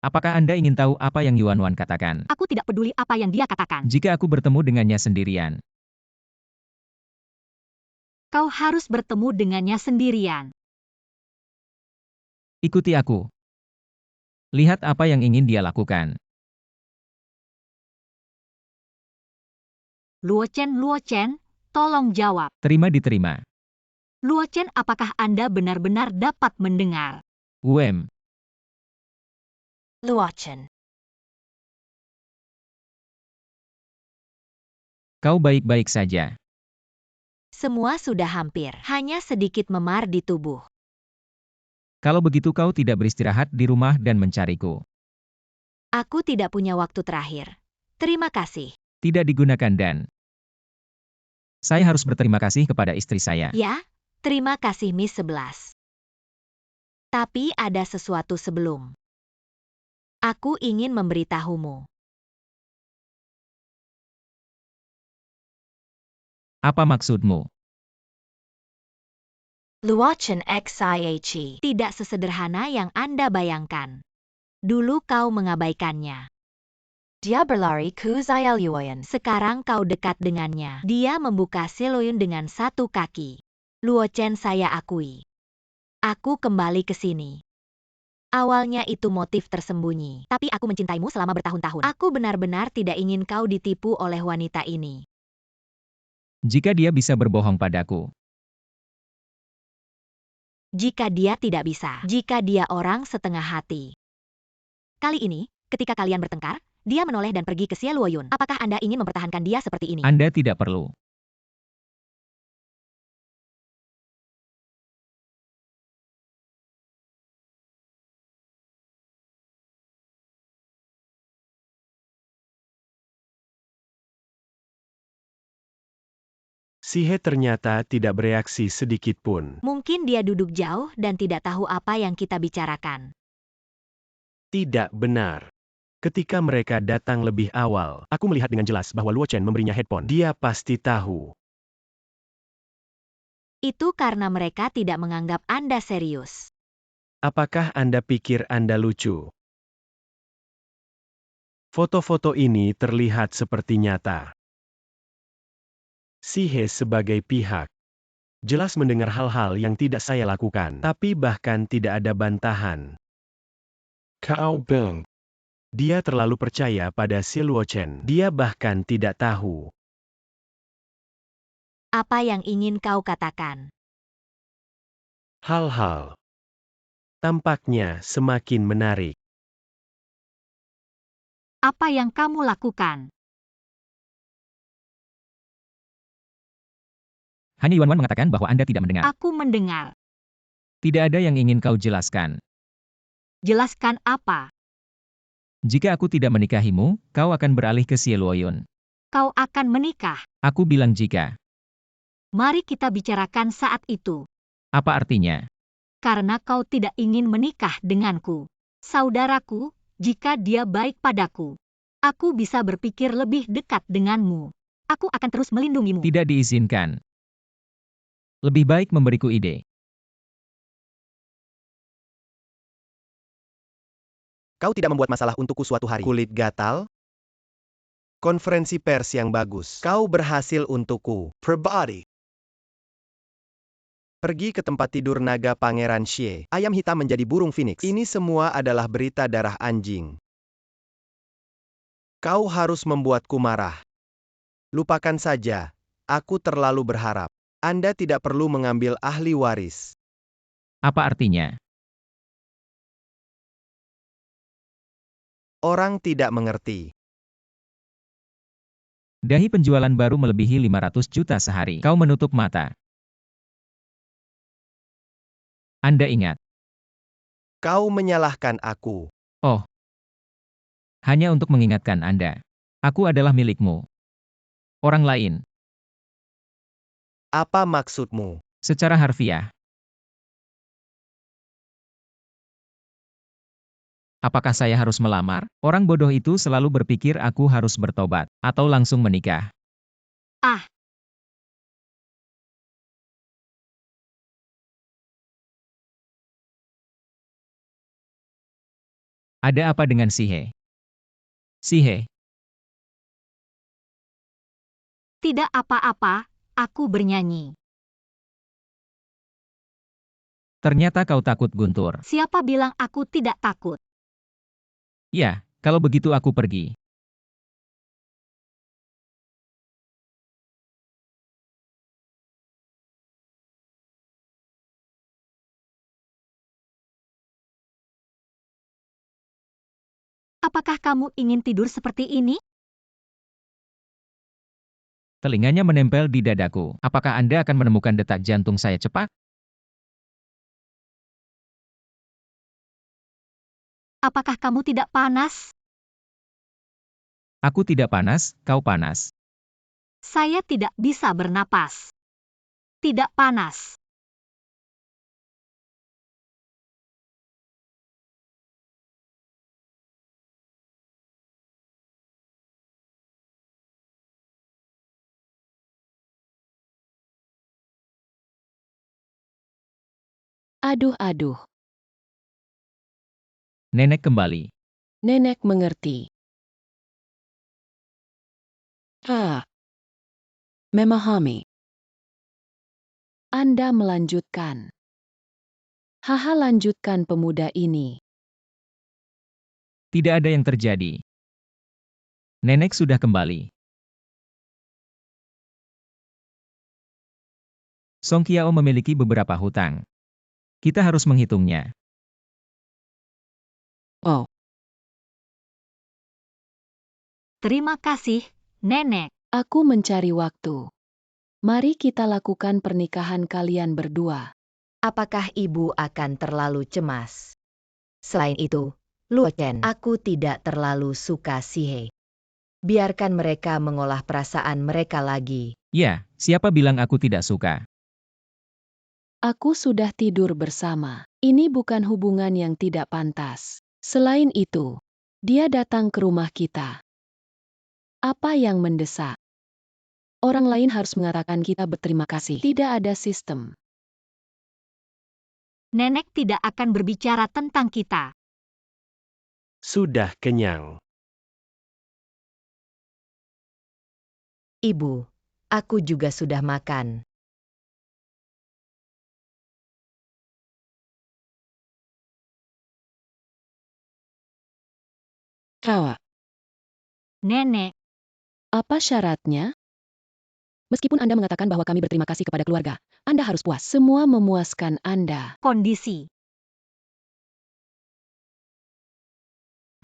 Apakah Anda ingin tahu apa yang Yuan Wan katakan? Aku tidak peduli apa yang dia katakan. Jika aku bertemu dengannya sendirian, Kau harus bertemu dengannya sendirian. ikuti aku. Lihat apa yang ingin dia lakukan. Luochen, tolong jawab. Terima diterima. Luochen, apakah Anda benar-benar dapat mendengar? UM. Luochen. Kau baik-baik saja. Semua sudah hampir, hanya sedikit memar di tubuh. Kalau begitu kau tidak beristirahat di rumah dan mencariku. Aku tidak punya waktu terakhir. Terima kasih. Tidak digunakan dan saya harus berterima kasih kepada istri saya. Ya, terima kasih Miss 11. Tapi ada sesuatu sebelum. Aku ingin memberitahumu. Apa maksudmu? Luochen Xiachi tidak sesederhana yang Anda bayangkan. Dulu kau mengabaikannya. Dia berlari ke Xiaoyuan. Sekarang kau dekat dengannya. Dia membuka Seloyun dengan satu kaki. Luochen, saya akui. Aku kembali ke sini. Awalnya itu motif tersembunyi, tapi aku mencintaimu selama bertahun-tahun. Aku benar-benar tidak ingin kau ditipu oleh wanita ini. Jika dia bisa berbohong padaku, Jika dia tidak bisa, jika dia orang setengah hati. Kali ini, ketika kalian bertengkar, dia menoleh dan pergi ke Xie Luoyun. Apakah Anda ingin mempertahankan dia seperti ini? Anda tidak perlu. Sihe ternyata tidak bereaksi sedikit pun. Mungkin dia duduk jauh dan tidak tahu apa yang kita bicarakan. Tidak benar. Ketika mereka datang lebih awal, aku melihat dengan jelas bahwa Luo Chen memberinya headphone. Dia pasti tahu. Itu karena mereka tidak menganggap Anda serius. Apakah Anda pikir Anda lucu? Foto-foto ini terlihat seperti nyata. Sihe sebagai pihak jelas mendengar hal-hal yang tidak saya lakukan, tapi bahkan tidak ada bantahan. Cao Beng. Dia terlalu percaya pada si Luo Chen. Dia bahkan tidak tahu. Apa yang ingin kau katakan? Hal-hal tampaknya semakin menarik. Apa yang kamu lakukan? Hanya Yuan Wan mengatakan bahwa Anda tidak mendengar. Aku mendengar. Tidak ada yang ingin kau jelaskan. Jelaskan apa? Jika aku tidak menikahimu, kau akan beralih ke Xie Luoyun. Kau akan menikah. Aku bilang jika. Mari kita bicarakan saat itu. Apa artinya? Karena kau tidak ingin menikah denganku. Saudaraku, jika dia baik padaku, aku bisa berpikir lebih dekat denganmu. Aku akan terus melindungimu. Tidak diizinkan. Lebih baik memberiku ide. Kau tidak membuat masalah untukku suatu hari. Kulit gatal? Konferensi pers yang bagus. Kau berhasil untukku. Prabadi. Pergi ke tempat tidur naga Pangeran Xie. Ayam hitam menjadi burung phoenix. Ini semua adalah berita darah anjing. Kau harus membuatku marah. Lupakan saja. Aku terlalu berharap. Anda tidak perlu mengambil ahli waris. Apa artinya? Orang tidak mengerti. Dahi penjualan baru melebihi 500 juta sehari. Kau menutup mata. Anda ingat. Kau menyalahkan aku. Oh. Hanya untuk mengingatkan Anda. Aku adalah milikmu. Orang lain. Apa maksudmu? Secara harfiah. Apakah saya harus melamar? Orang bodoh itu selalu berpikir aku harus bertobat, atau langsung menikah. Ah, Ada apa dengan Sihe? Sihe, tidak apa-apa, aku bernyanyi. ternyata kau takut Guntur. Siapa bilang aku tidak takut? Ya, kalau begitu aku pergi. Apakah kamu ingin tidur seperti ini? Telinganya menempel di dadaku. Apakah Anda akan menemukan detak jantung saya cepat? Apakah kamu tidak panas? Aku tidak panas, kau panas. Saya tidak bisa bernapas. Tidak panas. Aduh-aduh. Nenek kembali. Nenek mengerti. Memahami. Anda melanjutkan. Haha, lanjutkan pemuda ini. Tidak ada yang terjadi. Nenek sudah kembali. Song Qiao memiliki beberapa hutang. Kita harus menghitungnya. Oh, Terima kasih, Nenek. aku mencari waktu. Mari kita lakukan pernikahan kalian berdua. Apakah ibu akan terlalu cemas? Selain itu, Luo Chen, aku tidak terlalu suka Sihe. Biarkan mereka mengolah perasaan mereka lagi. Ya, siapa bilang aku tidak suka? Aku sudah tidur bersama. Ini bukan hubungan yang tidak pantas. Selain itu, dia datang ke rumah kita. Apa yang mendesak? Orang lain harus mengatakan kita berterima kasih. Tidak ada sistem. Nenek tidak akan berbicara tentang kita. Sudah kenyang. Ibu, aku juga sudah makan. Kawa, Nenek, apa syaratnya? Meskipun Anda mengatakan bahwa kami berterima kasih kepada keluarga, Anda harus puas. Semua memuaskan Anda. kondisi.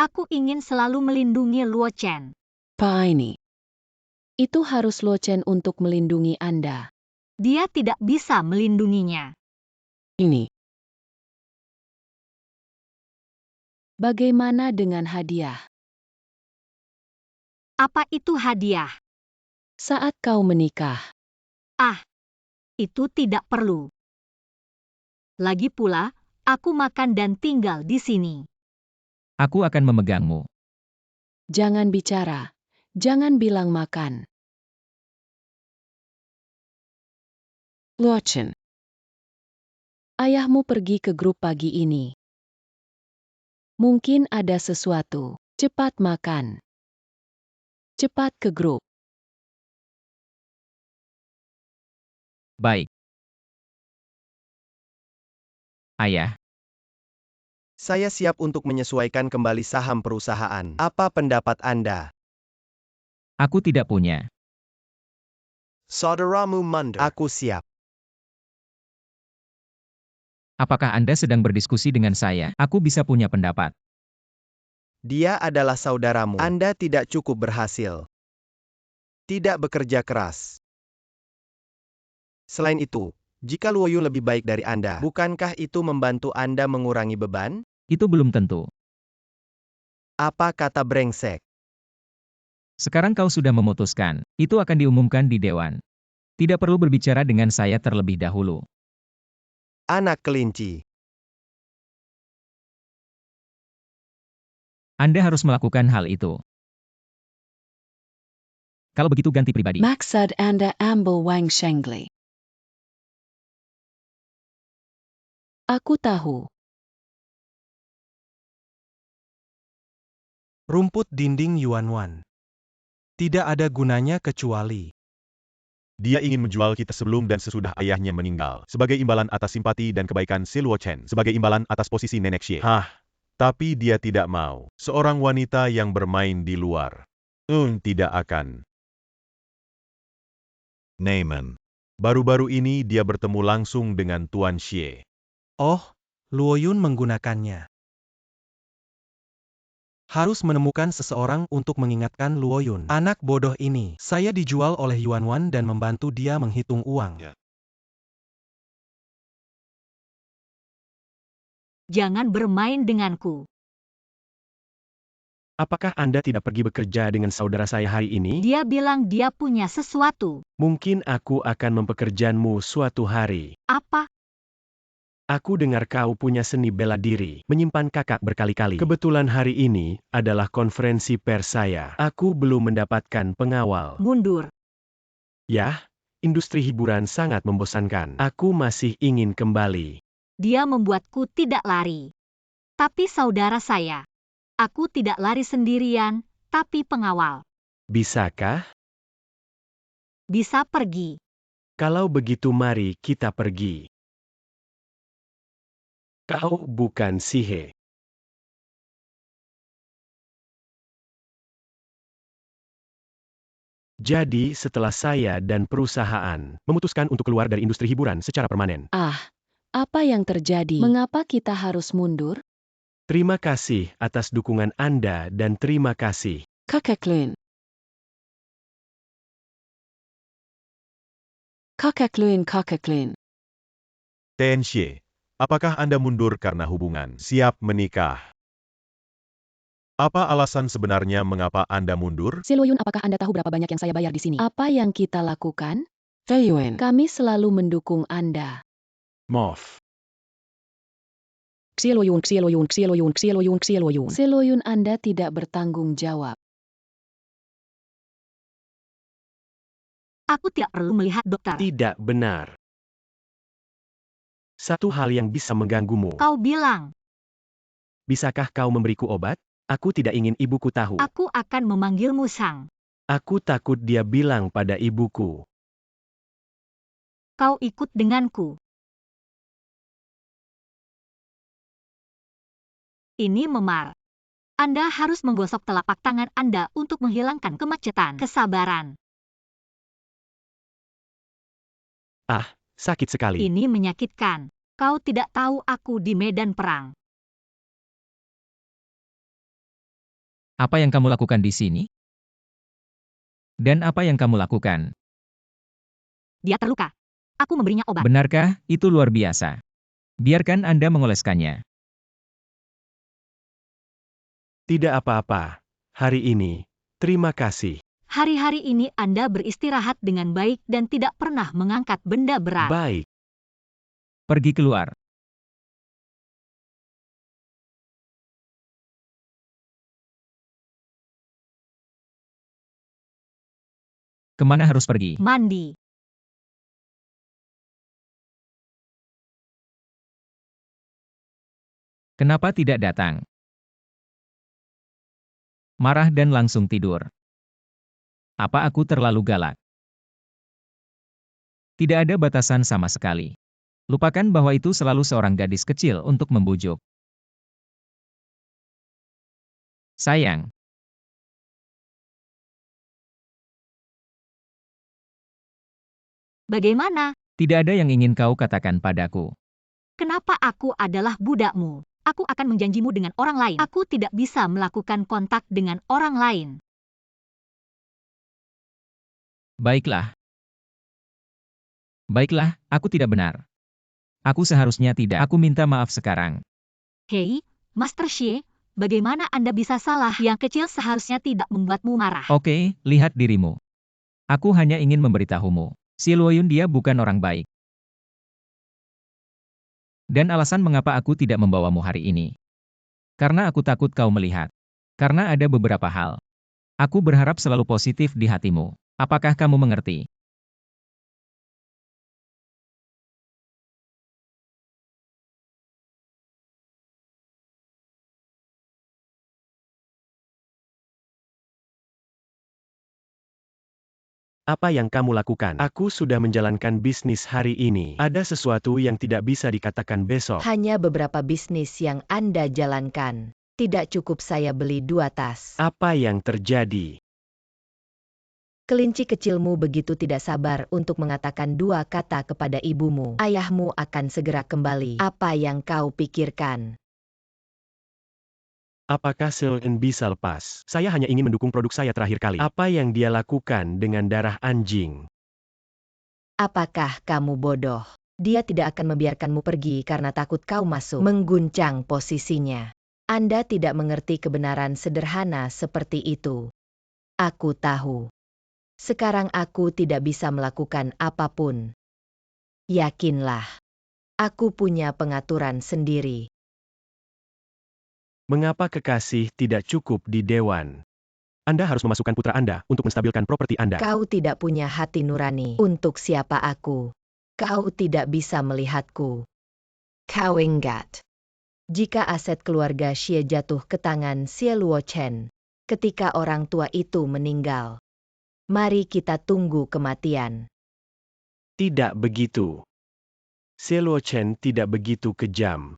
Aku ingin selalu melindungi Luo Chen. Pak ini. Itu harus Luo Chen untuk melindungi Anda. Dia tidak bisa melindunginya. Ini. Bagaimana dengan hadiah? Apa itu hadiah? Saat kau menikah, Ah, itu tidak perlu. Lagi pula, aku makan dan tinggal di sini. Aku akan memegangmu. jangan bicara. Jangan bilang makan. Luo Chen. Ayahmu pergi ke grup pagi ini. Mungkin ada sesuatu. Cepat makan. Cepat ke grup. Baik. Ayah, Saya siap untuk menyesuaikan kembali saham perusahaan. Apa pendapat Anda? aku tidak punya. Saudaramu mundur. Aku siap. Apakah Anda sedang berdiskusi dengan saya? Aku bisa punya pendapat. Dia adalah saudaramu. Anda tidak cukup berhasil. Tidak bekerja keras. Selain itu, jika Luo Yu lebih baik dari Anda, bukankah itu membantu Anda mengurangi beban? Itu belum tentu. Apa kata brengsek? Sekarang kau sudah memutuskan. Itu akan diumumkan di dewan. Tidak perlu berbicara dengan saya terlebih dahulu. Anak kelinci. Anda harus melakukan hal itu. Kalau begitu ganti pribadi. Maksud Anda ambil Wang Shengli. Aku tahu. Rumput dinding Yuanwan. Tidak ada gunanya kecuali Dia ingin menjual kita sebelum dan sesudah ayahnya meninggal, sebagai imbalan atas simpati dan kebaikan si Luo Chen, sebagai imbalan atas posisi nenek Xie. Tapi dia tidak mau. Seorang wanita yang bermain di luar. Tidak akan. Neyman. Baru-baru ini dia bertemu langsung dengan Tuan Xie. Oh, Luo Yun menggunakannya. Harus menemukan seseorang untuk mengingatkan Luo Yun. Anak bodoh ini, saya dijual oleh Yuanwan dan membantu dia menghitung uang. Ya. Jangan bermain denganku. Apakah Anda tidak pergi bekerja dengan saudara saya hari ini? Dia bilang dia punya sesuatu. Mungkin aku akan mempekerjaanmu suatu hari. Apa? Aku dengar kau punya seni bela diri, menyimpan kakak berkali-kali. Kebetulan hari ini adalah konferensi pers saya. Aku belum mendapatkan pengawal. Mundur. Yah, industri hiburan sangat membosankan. Aku masih ingin kembali. Dia membuatku tidak lari. Tapi saudara saya. Aku tidak lari sendirian, tapi pengawal. Bisakah? Bisa pergi. Kalau begitu mari kita pergi. Kau bukan Sihe. Jadi setelah saya dan perusahaan memutuskan untuk keluar dari industri hiburan secara permanen. Apa yang terjadi? Mengapa kita harus mundur? Terima kasih atas dukungan Anda dan terima kasih. Kakekluin. Kakekluin, kakekluin. Tenxie, apakah Anda mundur karena hubungan siap menikah? Apa alasan sebenarnya mengapa Anda mundur? Siloyun, apakah Anda tahu berapa banyak yang saya bayar di sini? Apa yang kita lakukan? Feiyuan, kami selalu mendukung Anda. Moth. Siloyun, Siloyun, Siloyun, Siloyun, Siloyun. Siloyun, Anda tidak bertanggung jawab. Aku tidak perlu melihat dokter. Tidak benar. Satu hal yang bisa mengganggumu. Kau bilang, Bisakah kau memberiku obat? Aku tidak ingin ibuku tahu. aku akan memanggilmu Sang. Aku takut dia bilang pada ibuku. Kau ikut denganku. Ini memar. Anda harus menggosok telapak tangan Anda untuk menghilangkan kemacetan. Kesabaran. Sakit sekali. Ini menyakitkan. Kau tidak tahu aku di medan perang. Apa yang kamu lakukan di sini? Dan apa yang kamu lakukan? Dia terluka. Aku memberinya obat. Benarkah itu luar biasa? Biarkan Anda mengoleskannya. Tidak apa-apa. Hari ini, terima kasih. Hari-hari ini Anda beristirahat dengan baik dan tidak pernah mengangkat benda berat. Baik. Pergi keluar. Kemana harus pergi? Mandi. Kenapa tidak datang? Marah dan langsung tidur. Apa aku terlalu galak? Tidak ada batasan sama sekali. Lupakan bahwa itu selalu seorang gadis kecil untuk membujuk. Sayang. Bagaimana? Tidak ada yang ingin kau katakan padaku. Kenapa aku adalah budakmu? Aku akan menjanjimu dengan orang lain. Aku tidak bisa melakukan kontak dengan orang lain. Baiklah. Baiklah, aku tidak benar. Aku seharusnya tidak. Aku minta maaf sekarang. Hei, Master Xie, bagaimana Anda bisa salah? Yang kecil seharusnya tidak membuatmu marah. Oke, lihat dirimu. Aku hanya ingin memberitahumu. Si Luoyun dia bukan orang baik. Dan alasan mengapa aku tidak membawamu hari ini. Karena aku takut kau melihat. Karena ada beberapa hal. Aku berharap selalu positif di hatimu. Apakah kamu mengerti? Apa yang kamu lakukan? Aku sudah menjalankan bisnis hari ini. Ada sesuatu yang tidak bisa dikatakan besok. Hanya beberapa bisnis yang Anda jalankan. Tidak cukup saya beli 2 tas. Apa yang terjadi? Kelinci kecilmu begitu tidak sabar untuk mengatakan 2 kata kepada ibumu. Ayahmu akan segera kembali. Apa yang kau pikirkan? Apakah Selen bisa lepas? Saya hanya ingin mendukung produk saya terakhir kali. Apa yang dia lakukan dengan darah anjing? Apakah kamu bodoh? Dia tidak akan membiarkanmu pergi karena takut kau masuk. Mengguncang posisinya. Anda tidak mengerti kebenaran sederhana seperti itu. Aku tahu. Sekarang aku tidak bisa melakukan apapun. Yakinlah. Aku punya pengaturan sendiri. Mengapa kekasih tidak cukup di dewan? Anda harus memasukkan putra Anda untuk menstabilkan properti Anda. Kau tidak punya hati nurani untuk siapa aku. Kau tidak bisa melihatku. Kau ingat. Jika aset keluarga Xie jatuh ke tangan Xie Luochen, ketika orang tua itu meninggal, mari kita tunggu kematian. Tidak begitu. Xie Luochen tidak begitu kejam.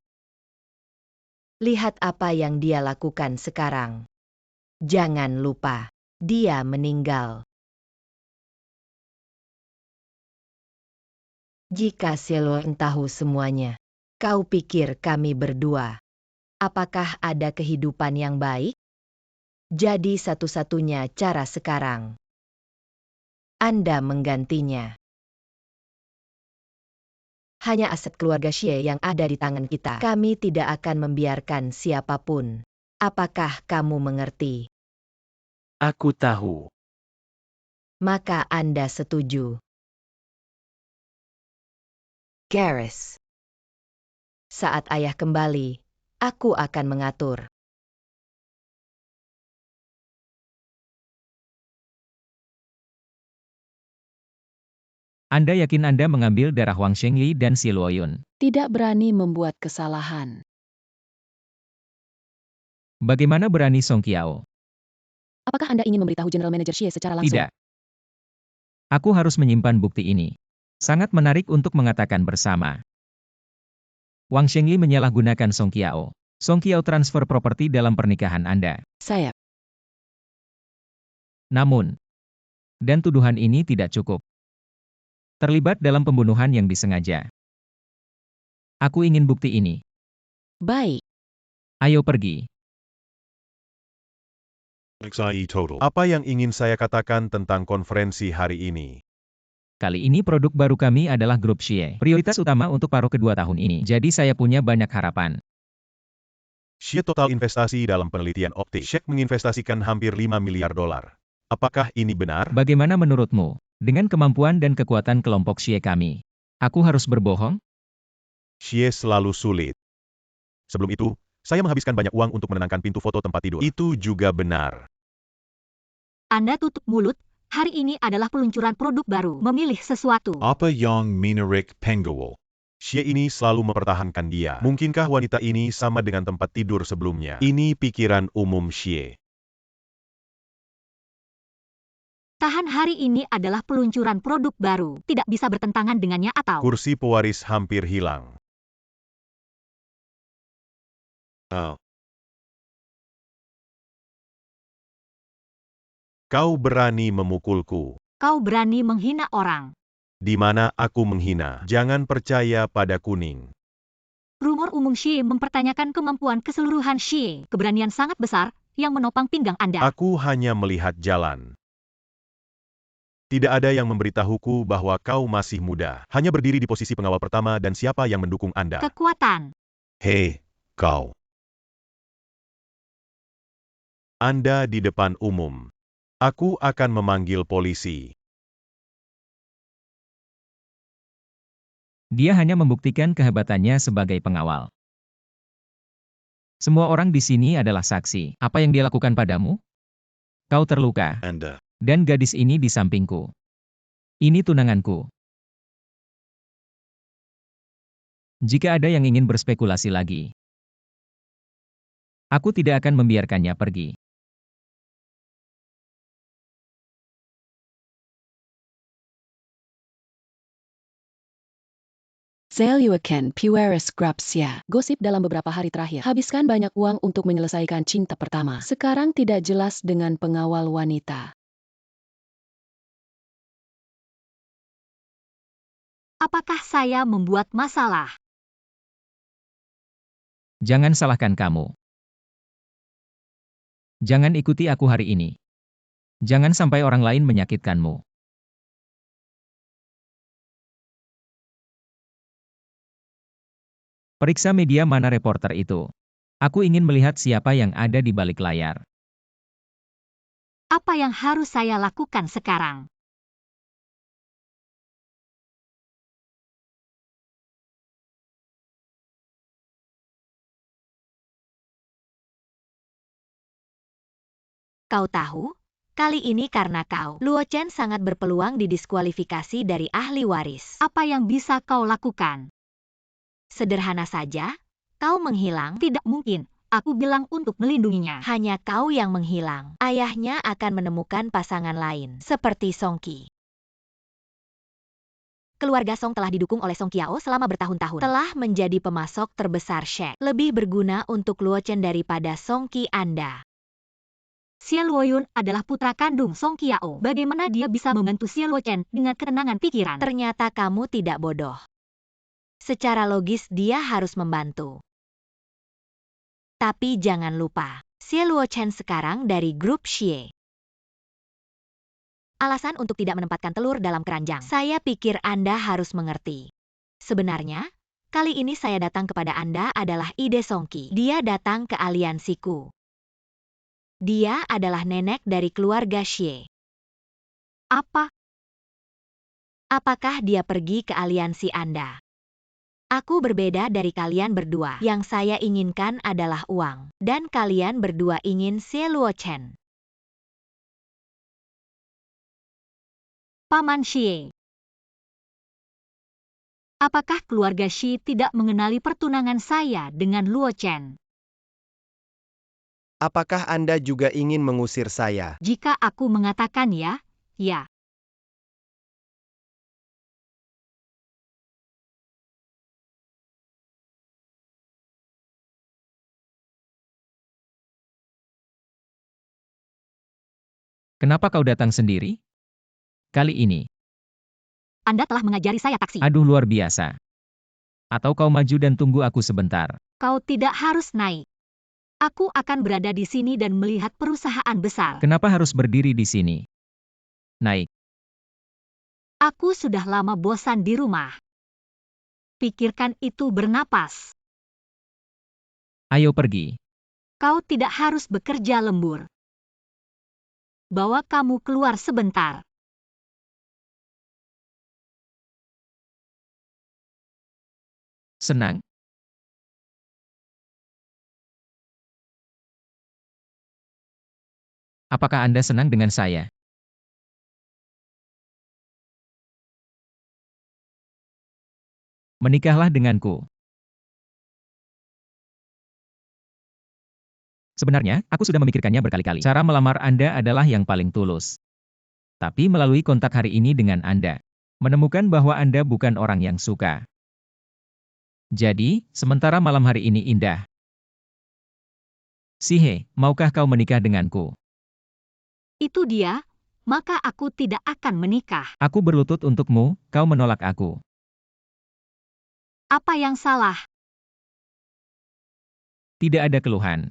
Lihat apa yang dia lakukan sekarang. Jangan lupa, dia meninggal. Jika Seloan tahu semuanya, kau pikir kami berdua, apakah ada kehidupan yang baik? Jadi satu-satunya cara sekarang, Anda menggantinya. Hanya aset keluarga Xie yang ada di tangan kita. Kami tidak akan membiarkan siapapun. Apakah kamu mengerti? Aku tahu. Maka Anda setuju. Garrus. Saat ayah kembali, aku akan mengatur. Anda yakin Anda mengambil darah Wang Shengli dan Si Luoyun? Tidak berani membuat kesalahan. Bagaimana berani Song Qiao? Apakah Anda ingin memberitahu General Manager Xie secara langsung? Tidak. Aku harus menyimpan bukti ini. Sangat menarik untuk mengatakan bersama. Wang Shengli menyalahgunakan Song Qiao. Song Qiao transfer properti dalam pernikahan Anda. Saya. Namun, dan tuduhan ini tidak cukup. Terlibat dalam pembunuhan yang disengaja. Aku ingin bukti ini. Baik. Ayo pergi. XIE Total. Apa yang ingin saya katakan tentang konferensi hari ini? Kali ini produk baru kami adalah grup Xie. Prioritas utama untuk paruh kedua tahun ini. Jadi saya punya banyak harapan. Xie total investasi dalam penelitian optik. Sheikh menginvestasikan hampir 5 miliar dolar. Apakah ini benar? Bagaimana menurutmu? Dengan kemampuan dan kekuatan kelompok Xie kami, aku harus berbohong? Xie selalu sulit. Sebelum itu, saya menghabiskan banyak uang untuk menenangkan pintu foto tempat tidur. Itu juga benar. Anda tutup mulut, hari ini adalah peluncuran produk baru. Memilih sesuatu. Apa yang menarik Penguo? Xie ini selalu mempertahankan dia. Mungkinkah wanita ini sama dengan tempat tidur sebelumnya? Ini pikiran umum Xie. Tahan, hari ini adalah peluncuran produk baru. Tidak bisa bertentangan dengannya atau... Kursi pewaris hampir hilang. Kau berani memukulku. Kau berani menghina orang. Di mana aku menghina? Jangan percaya pada kuning. Rumor umum Xie mempertanyakan kemampuan keseluruhan Xie. Keberanian sangat besar yang menopang pinggang Anda. Aku hanya melihat jalan. Tidak ada yang memberitahuku bahwa kau masih muda. Hanya berdiri di posisi pengawal pertama dan siapa yang mendukung Anda. Kekuatan. Hei, kau. Anda di depan umum. Aku akan memanggil polisi. Dia hanya membuktikan kehebatannya sebagai pengawal. Semua orang di sini adalah saksi. Apa yang dia lakukan padamu? Kau terluka. Anda. Dan gadis ini di sampingku. Ini tunanganku. Jika ada yang ingin berspekulasi lagi, aku tidak akan membiarkannya pergi. Seluakan Pueris Grapsia. Gosip dalam beberapa hari terakhir. Habiskan banyak uang untuk menyelesaikan cinta pertama. Sekarang tidak jelas dengan pengawal wanita. Apakah saya membuat masalah? Jangan salahkan kamu. Jangan ikuti aku hari ini. Jangan sampai orang lain menyakitkanmu. Periksa media mana reporter itu. Aku ingin melihat siapa yang ada di balik layar. Apa yang harus saya lakukan sekarang? Kau tahu, kali ini karena kau, Luo Chen sangat berpeluang didiskualifikasi dari ahli waris. Apa yang bisa kau lakukan? Sederhana saja, kau menghilang. Tidak mungkin, aku bilang untuk melindunginya. Hanya kau yang menghilang. Ayahnya akan menemukan pasangan lain, seperti Song Qi. Keluarga Song telah didukung oleh Song Qiao selama bertahun-tahun. Telah menjadi pemasok terbesar Shek. Lebih berguna untuk Luo Chen daripada Song Qi Anda. Xie Luoyun adalah putra kandung Song Qiao. Bagaimana dia bisa membantu Xie Luo Chen dengan ketenangan pikiran? Ternyata kamu tidak bodoh. Secara logis dia harus membantu. Tapi jangan lupa, Xie Luo Chen sekarang dari grup Xie. Alasan untuk tidak menempatkan telur dalam keranjang. Saya pikir Anda harus mengerti. Sebenarnya, kali ini saya datang kepada Anda adalah ide Songqi. Dia datang ke aliansiku. Dia adalah nenek dari keluarga Xie. Apa? Apakah dia pergi ke aliansi Anda? Aku berbeda dari kalian berdua. Yang saya inginkan adalah uang. Dan kalian berdua ingin Xie Luo Chen. Paman Xie. Apakah keluarga Xie tidak mengenali pertunangan saya dengan Luo Chen? Apakah Anda juga ingin mengusir saya? Jika aku mengatakan ya, ya. Kenapa kau datang sendiri? Kali ini. Anda telah mengajari saya taksi. Aduh, luar biasa. Atau kau maju dan tunggu aku sebentar. Kau tidak harus naik. Aku akan berada di sini dan melihat perusahaan besar. Kenapa harus berdiri di sini? Naik. Aku sudah lama bosan di rumah. Pikirkan itu bernapas. Ayo pergi. Kau tidak harus bekerja lembur. Bawa kamu keluar sebentar. Senang? Apakah Anda senang dengan saya? Menikahlah denganku. Sebenarnya, aku sudah memikirkannya berkali-kali. Cara melamar Anda adalah yang paling tulus. Tapi melalui kontak hari ini dengan Anda, menemukan bahwa Anda bukan orang yang suka. Jadi, sementara malam hari ini indah. Sihe, maukah kau menikah denganku? Itu dia, maka aku tidak akan menikah. Aku berlutut untukmu, kau menolak aku. Apa yang salah? Tidak ada keluhan.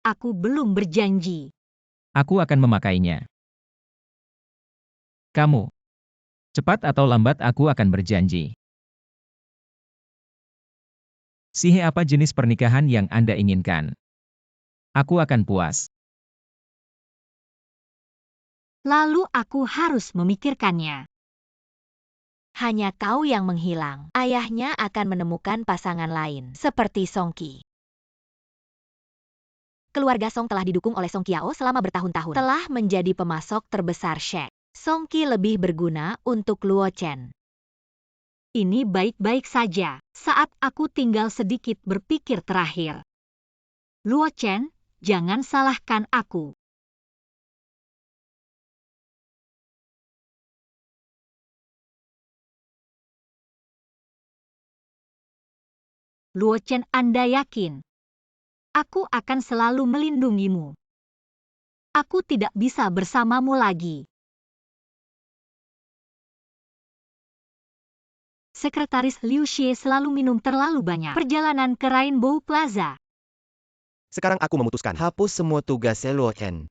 Aku belum berjanji. Aku akan memakainya. Kamu. Cepat atau lambat aku akan berjanji. Sihe, apa jenis pernikahan yang Anda inginkan? Aku akan puas. Lalu aku harus memikirkannya. Hanya kau yang menghilang. Ayahnya akan menemukan pasangan lain, seperti Songqi. Keluarga Song telah didukung oleh Song Qiao selama bertahun-tahun. Telah menjadi pemasok terbesar Shek. Songqi lebih berguna untuk Luo Chen. Ini baik-baik saja, saat aku tinggal sedikit berpikir terakhir. Luo Chen, jangan salahkan aku. Luo Chen, Anda yakin? Aku akan selalu melindungimu. Aku tidak bisa bersamamu lagi. Sekretaris Liu Xie selalu minum terlalu banyak. Perjalanan ke Rainbow Plaza. Sekarang aku memutuskan. Hapus semua tugas Luo Chen.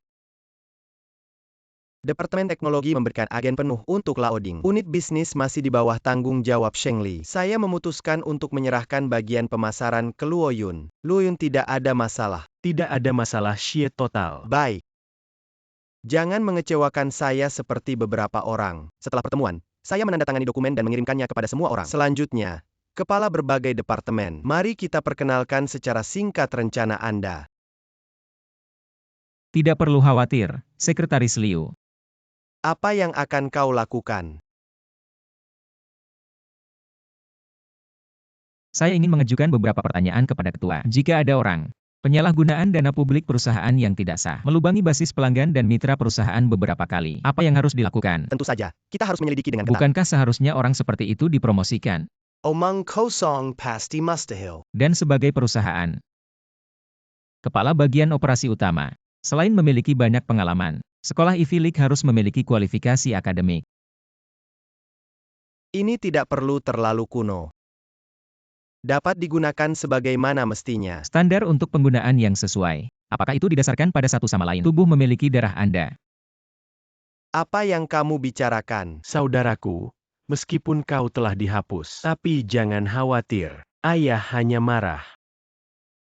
Departemen Teknologi memberikan agen penuh untuk Laoding. Unit bisnis masih di bawah tanggung jawab Sheng Li. Saya memutuskan untuk menyerahkan bagian pemasaran ke Luo Yun. Luo Yun, tidak ada masalah. Tidak ada masalah, Xie total. Baik. Jangan mengecewakan saya seperti beberapa orang. Setelah pertemuan, saya menandatangani dokumen dan mengirimkannya kepada semua orang. Selanjutnya, kepala berbagai departemen. Mari kita perkenalkan secara singkat rencana Anda. Tidak perlu khawatir, Sekretaris Liu. Apa yang akan kau lakukan? Saya ingin mengajukan beberapa pertanyaan kepada ketua. Jika ada orang Penyalahgunaan dana publik perusahaan yang tidak sah, melubangi basis pelanggan dan mitra perusahaan beberapa kali. Apa yang harus dilakukan? Tentu saja, kita harus menyelidiki dengan ketat. Bukankah seharusnya orang seperti itu dipromosikan? Omang kosong pasti mustahil. Dan sebagai perusahaan, kepala bagian operasi utama, selain memiliki banyak pengalaman, sekolah Ivy League harus memiliki kualifikasi akademik. Ini tidak perlu terlalu kuno. Dapat digunakan sebagaimana mestinya. Standar untuk penggunaan yang sesuai. Apakah itu didasarkan pada satu sama lain? Tubuh memiliki darah Anda. Apa yang kamu bicarakan? Saudaraku, meskipun kau telah dihapus, tapi jangan khawatir. Ayah hanya marah.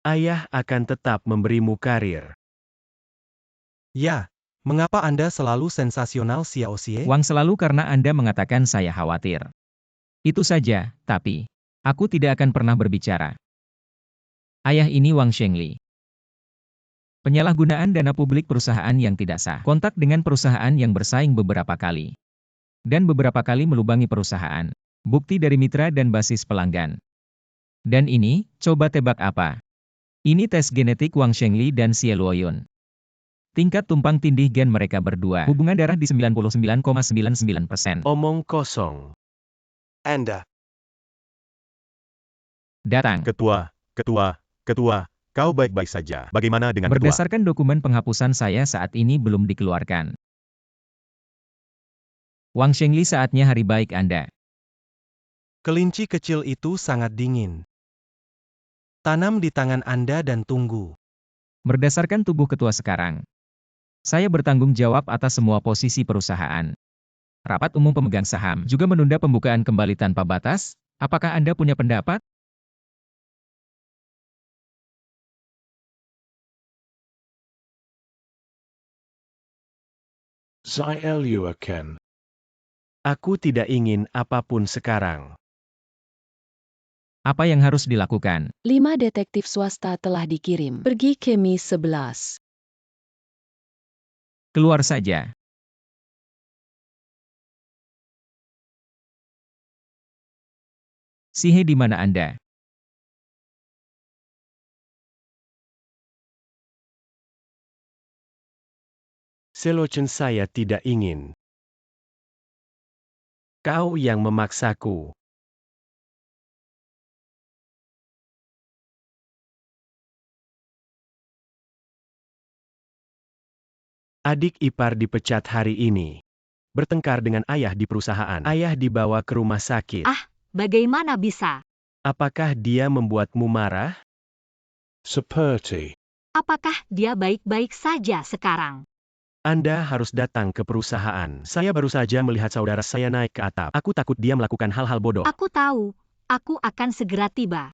Ayah akan tetap memberimu karir. Ya, mengapa Anda selalu sensasional Xiaoxie? Wang selalu karena Anda mengatakan saya khawatir. Itu saja, tapi aku tidak akan pernah berbicara. Ayah ini Wang Shengli. Penyalahgunaan dana publik perusahaan yang tidak sah. Kontak dengan perusahaan yang bersaing beberapa kali. Dan beberapa kali melubangi perusahaan. Bukti dari mitra dan basis pelanggan. Dan ini, coba tebak apa? Ini tes genetik Wang Shengli dan Xie Luoyun. Tingkat tumpang tindih gen mereka berdua. Hubungan darah di 99,99%. Omong kosong. Anda. Datang. Ketua, kau baik-baik saja. Bagaimana dengan ketua? Berdasarkan dokumen penghapusan saya saat ini belum dikeluarkan. Wang Shengli, saatnya hari baik Anda. Kelinci kecil itu sangat dingin. Tanam di tangan Anda dan tunggu. Berdasarkan tubuh ketua sekarang, saya bertanggung jawab atas semua posisi perusahaan. Rapat umum pemegang saham juga menunda pembukaan kembali tanpa batas. Apakah Anda punya pendapat? Zai Ken. Aku tidak ingin apapun sekarang. Apa yang harus dilakukan? 5 detektif swasta telah dikirim. Pergi ke Mi 11. Keluar saja. Sihe, di mana Anda? Selochen, saya tidak ingin. Kau yang memaksaku. Adik ipar dipecat hari ini. Bertengkar dengan ayah di perusahaan. Ayah dibawa ke rumah sakit. Bagaimana bisa? Apakah dia membuatmu marah? Seperti. Apakah dia baik-baik saja sekarang? Anda harus datang ke perusahaan. Saya baru saja melihat saudara saya naik ke atap. Aku takut dia melakukan hal-hal bodoh. Aku tahu. Aku akan segera tiba.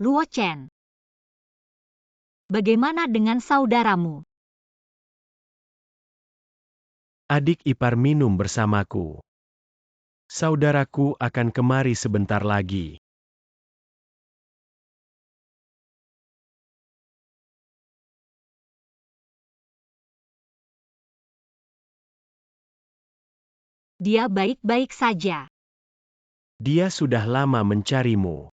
Luo Chen. Bagaimana dengan saudaramu? Adik ipar minum bersamaku. Saudaraku akan kemari sebentar lagi. Dia baik-baik saja. Dia sudah lama mencarimu.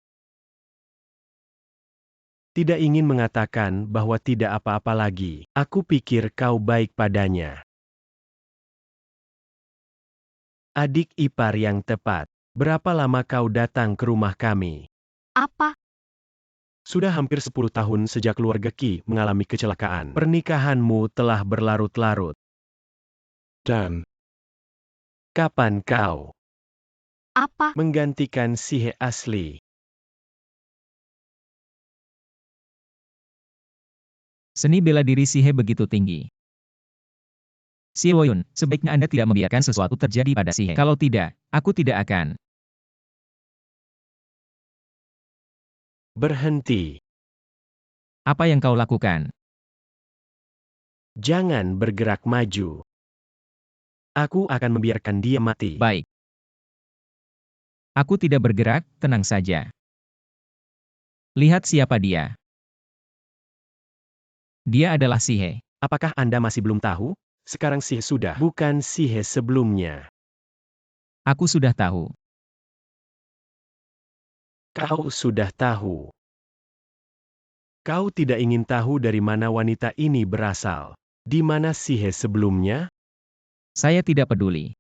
Tidak ingin mengatakan bahwa tidak apa-apa lagi. Aku pikir kau baik padanya. Adik ipar yang tepat. Berapa lama kau datang ke rumah kami? Apa? Sudah hampir 10 tahun sejak keluarga Qi mengalami kecelakaan. Pernikahanmu telah berlarut-larut. Dan. Kapan kau Apa? menggantikan Sihe asli? Seni bela diri Sihe begitu tinggi. Xie Luoyun, sebaiknya Anda tidak membiarkan sesuatu terjadi pada Sihe. Kalau tidak, aku tidak akan. Berhenti. Apa yang kau lakukan? Jangan bergerak maju. Aku akan membiarkan dia mati. Baik. Aku tidak bergerak, tenang saja. Lihat siapa dia. Dia adalah Sihe. Apakah Anda masih belum tahu? Sekarang Sihe sudah bukan Sihe sebelumnya. Aku sudah tahu. Kau sudah tahu. Kau tidak ingin tahu dari mana wanita ini berasal. Di mana Sihe sebelumnya? Saya tidak peduli.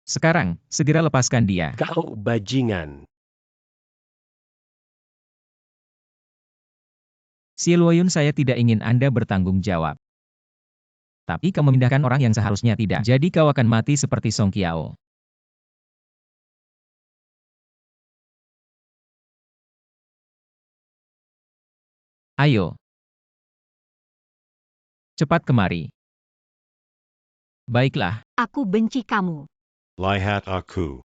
Sekarang, segera lepaskan dia. Kau bajingan. Si Luoyun, saya tidak ingin Anda bertanggung jawab. Tapi kau memindahkan orang yang seharusnya tidak. Jadi kau akan mati seperti Song Qiao. Ayo. Cepat kemari. Baiklah. Aku benci kamu. Lihat aku.